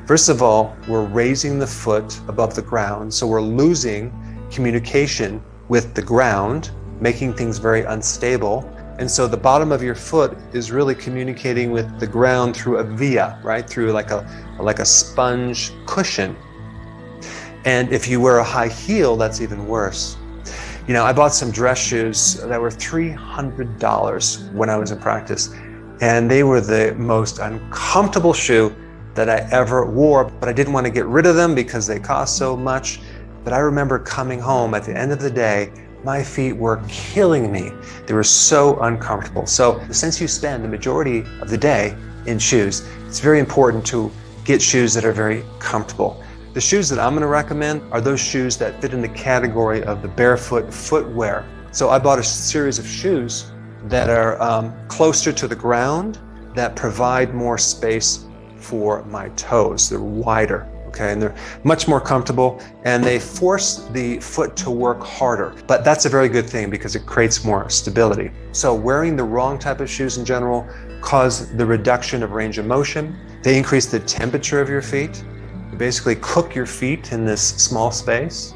First of all, we're raising the foot above the ground, so we're losing communication with the ground, making things very unstable. And so the bottom of your foot is really communicating with the ground through a via, right? Through like a sponge cushion. And if you wear a high heel, that's even worse. You know, I bought some dress shoes that were $300 when I was in practice, and they were the most uncomfortable shoe that I ever wore, but I didn't want to get rid of them because they cost so much. But I remember coming home at the end of the day, my feet were killing me. They were so uncomfortable. So since you spend the majority of the day in shoes, it's very important to get shoes that are very comfortable. The shoes that I'm going to recommend are those shoes that fit in the category of the barefoot footwear. So I bought a series of shoes that are closer to the ground, that provide more space for my toes. They're wider, okay, and they're much more comfortable, and they force the foot to work harder. But that's a very good thing because it creates more stability. So wearing the wrong type of shoes in general cause the reduction of range of motion. They increase the temperature of your feet. They basically cook your feet in this small space.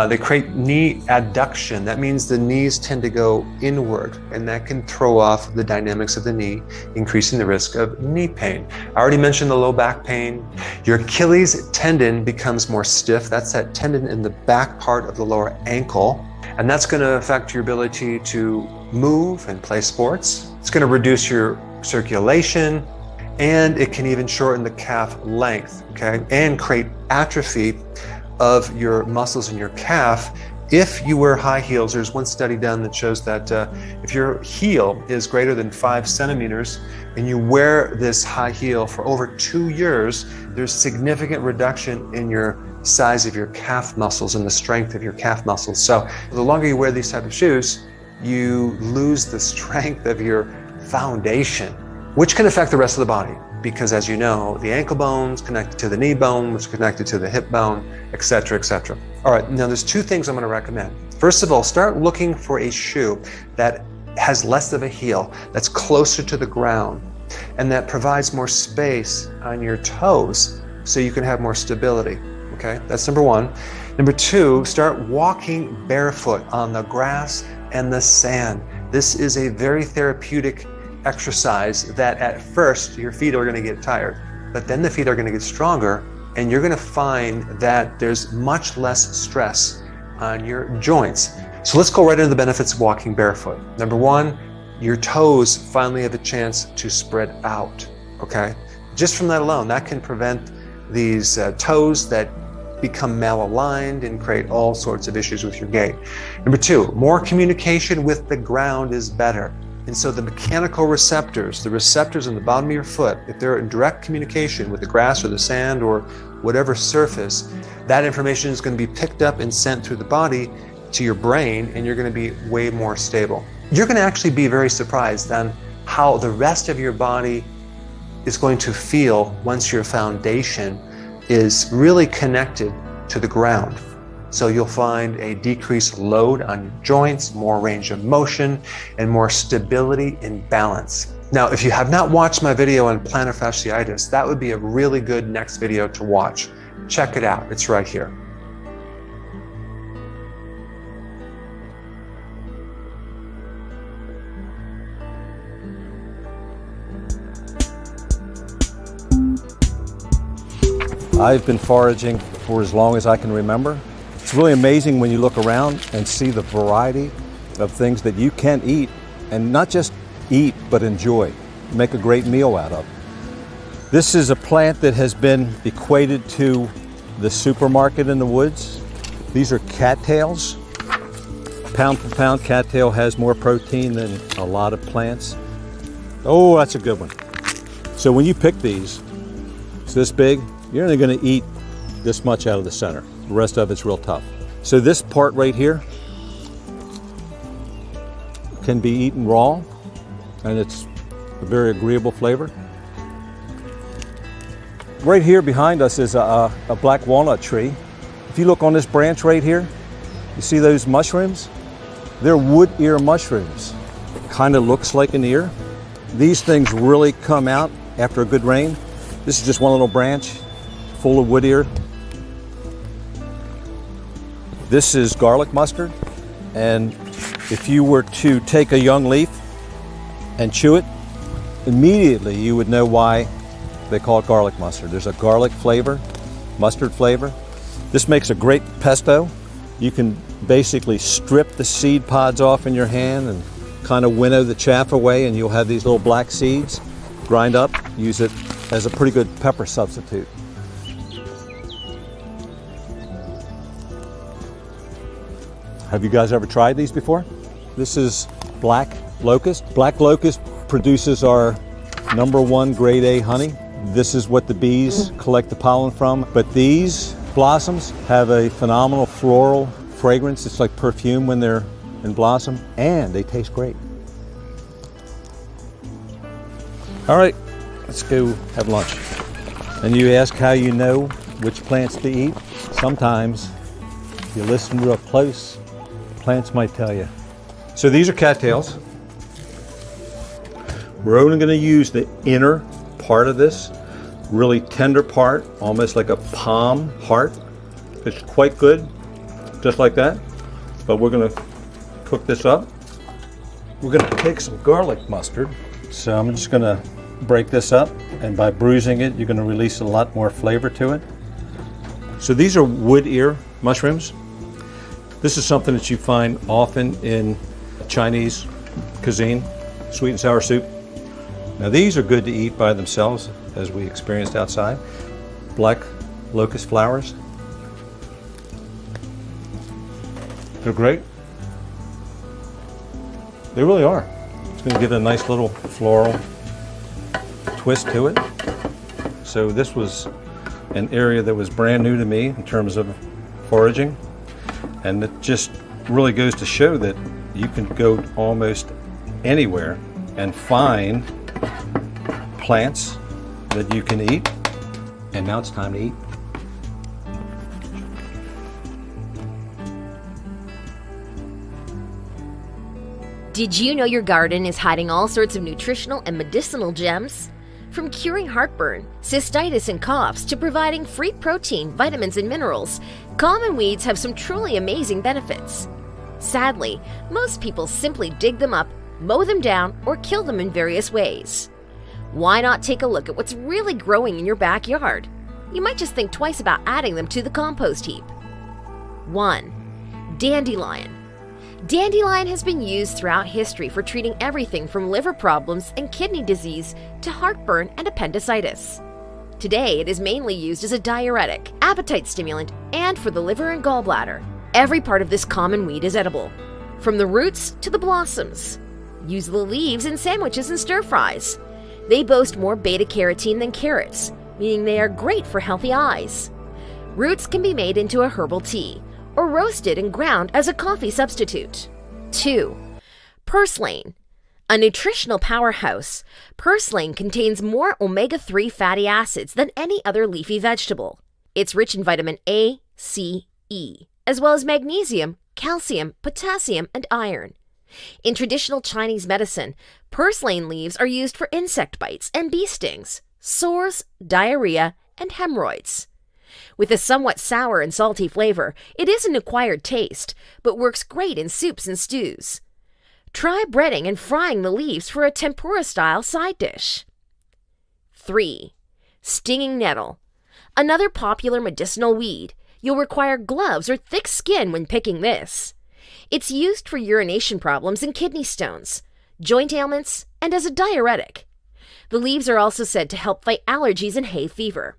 They create knee adduction. That means the knees tend to go inward, and that can throw off the dynamics of the knee, increasing the risk of knee pain. I already mentioned the low back pain. Your Achilles tendon becomes more stiff. That's that tendon in the back part of the lower ankle, and that's going to affect your ability to move and play sports. It's going to reduce your circulation, and it can even shorten the calf length, okay, and create atrophy of your muscles in your calf if you wear high heels. There's one study done that shows that if your heel is greater than 5 centimeters and you wear this high heel for over 2 years, there's significant reduction in your size of your calf muscles and the strength of your calf muscles. So the longer you wear these type of shoes, you lose the strength of your foundation, which can affect the rest of the body. Because as you know, the ankle bone's connected to the knee bone, which is connected to the hip bone, etc., etc. All right, now there's two things I'm going to recommend. First of all, start looking for a shoe that has less of a heel, that's closer to the ground, and that provides more space on your toes so you can have more stability. Okay, that's number one. Number two, start walking barefoot on the grass and the sand. This is a very therapeutic exercise that at first your feet are going to get tired, but then the feet are going to get stronger, and you're going to find that there's much less stress on your joints. So let's go right into the benefits of walking barefoot. Number one, your toes finally have a chance to spread out, okay? Just from that alone, that can prevent these toes that become malaligned and create all sorts of issues with your gait. Number two, more communication with the ground is better. And so the mechanical receptors, the receptors on the bottom of your foot, if they're in direct communication with the grass or the sand or whatever surface, that information is going to be picked up and sent through the body to your brain, and you're going to be way more stable. You're going to actually be very surprised on how the rest of your body is going to feel once your foundation is really connected to the ground. So you'll find a decreased load on your joints, more range of motion, and more stability and balance. Now, if you have not watched my video on plantar fasciitis, that would be a really good next video to watch. Check it out, it's right here. I've been foraging for as long as I can remember. It's really amazing when you look around and see the variety of things that you can eat, and not just eat, but enjoy, make a great meal out of. This is a plant that has been equated to the supermarket in the woods. These are cattails. Pound for pound, cattail has more protein than a lot of plants. Oh, that's a good one. So when you pick these, it's this big, you're only going to eat this much out of the center. The rest of it's real tough. So this part right here can be eaten raw, and it's a very agreeable flavor. Right here behind us is a black walnut tree. If you look on this branch right here, you see those mushrooms? They're wood ear mushrooms. Kind of looks like an ear. These things really come out after a good rain. This is just one little branch full of wood ear. This is garlic mustard, and if you were to take a young leaf and chew it, immediately you would know why they call it garlic mustard. There's a garlic flavor, mustard flavor. This makes a great pesto. You can basically strip the seed pods off in your hand and kind of winnow the chaff away, and you'll have these little black seeds. Grind up, use it as a pretty good pepper substitute. Have you guys ever tried these before? This is black locust. Black locust produces our #1 grade A honey. This is what the bees collect the pollen from. But these blossoms have a phenomenal floral fragrance. It's like perfume when they're in blossom, and they taste great. All right, let's go have lunch. And you ask how you know which plants to eat? Sometimes if you listen real close, plants might tell you. So these are cattails. We're only going to use the inner part of this, really tender part, almost like a palm heart. It's quite good, just like that. But we're going to cook this up. We're going to take some garlic mustard. So I'm just going to break this up, and by bruising it, you're going to release a lot more flavor to it. So these are wood ear mushrooms. This is something that you find often in Chinese cuisine, sweet and sour soup. Now these are good to eat by themselves, as we experienced outside. Black locust flowers. They're great. They really are. It's going to give it a nice little floral twist to it. So this was an area that was brand new to me in terms of foraging. And it just really goes to show that you can go almost anywhere and find plants that you can eat. And now it's time to eat. Did you know your garden is hiding all sorts of nutritional and medicinal gems? From curing heartburn, cystitis, and coughs to providing free protein, vitamins, and minerals, common weeds have some truly amazing benefits. Sadly, most people simply dig them up, mow them down, or kill them in various ways. Why not take a look at what's really growing in your backyard? You might just think twice about adding them to the compost heap. 1. Dandelion. Dandelion has been used throughout history for treating everything from liver problems and kidney disease to heartburn and appendicitis. Today, it is mainly used as a diuretic, appetite stimulant, and for the liver and gallbladder. Every part of this common weed is edible, from the roots to the blossoms. Use the leaves in sandwiches and stir-fries. They boast more beta-carotene than carrots, meaning they are great for healthy eyes. Roots can be made into a herbal tea, or roasted and ground as a coffee substitute. 2. Purslane. A nutritional powerhouse, purslane contains more omega-3 fatty acids than any other leafy vegetable. It's rich in vitamin A, C, E, as well as magnesium, calcium, potassium, and iron. In traditional Chinese medicine, purslane leaves are used for insect bites and bee stings, sores, diarrhea, and hemorrhoids. With a somewhat sour and salty flavor, it is an acquired taste, but works great in soups and stews. Try breading and frying the leaves for a tempura-style side dish. 3. Stinging nettle. Another popular medicinal weed. You'll require gloves or thick skin when picking this. It's used for urination problems and kidney stones, joint ailments, and as a diuretic. The leaves are also said to help fight allergies and hay fever.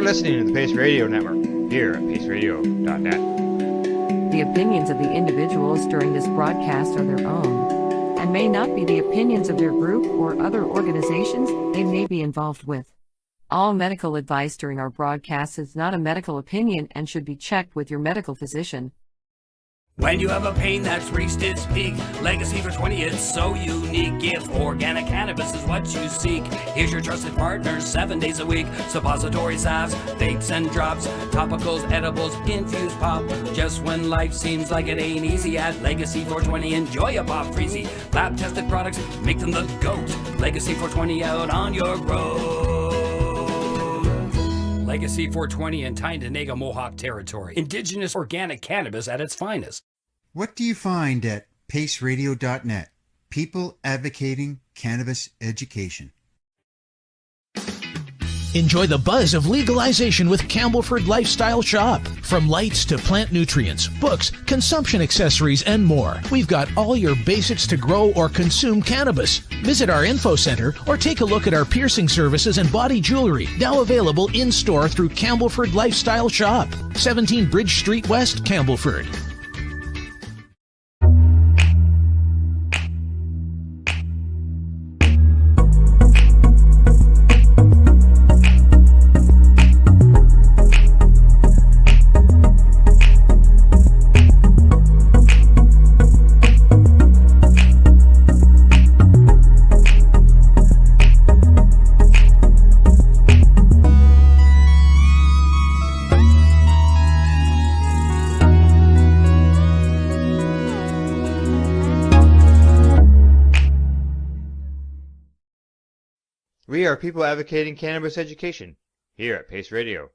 Listening to the Pace Radio Network here at paceradio.net. The opinions of the individuals during this broadcast are their own and may not be the opinions of their group or other organizations they may be involved with. All medical advice during our broadcast is not a medical opinion and should be checked with your medical physician. When you have a pain that's reached its peak, Legacy for 20, it's so unique. If organic cannabis is what you seek, here's your trusted partners 7 days a week. Suppository salves, vapes and drops, topicals, edibles, infused pop. Just when life seems like it ain't easy, at Legacy 420, enjoy a pop freezy. Lab tested products, make them the GOAT. Legacy 420 out on your road. Legacy 420 in Tyndonega Mohawk territory. Indigenous organic cannabis at its finest. What do you find at paceradio.net? People advocating cannabis education. Enjoy the buzz of legalization with Campbellford Lifestyle Shop. From lights to plant nutrients, books, consumption accessories, and more, we've got all your basics to grow or consume cannabis. Visit our info center or take a look at our piercing services and body jewelry, now available in-store through Campbellford Lifestyle Shop, 17 Bridge Street West, Campbellford. We are people advocating cannabis education here at Pace Radio.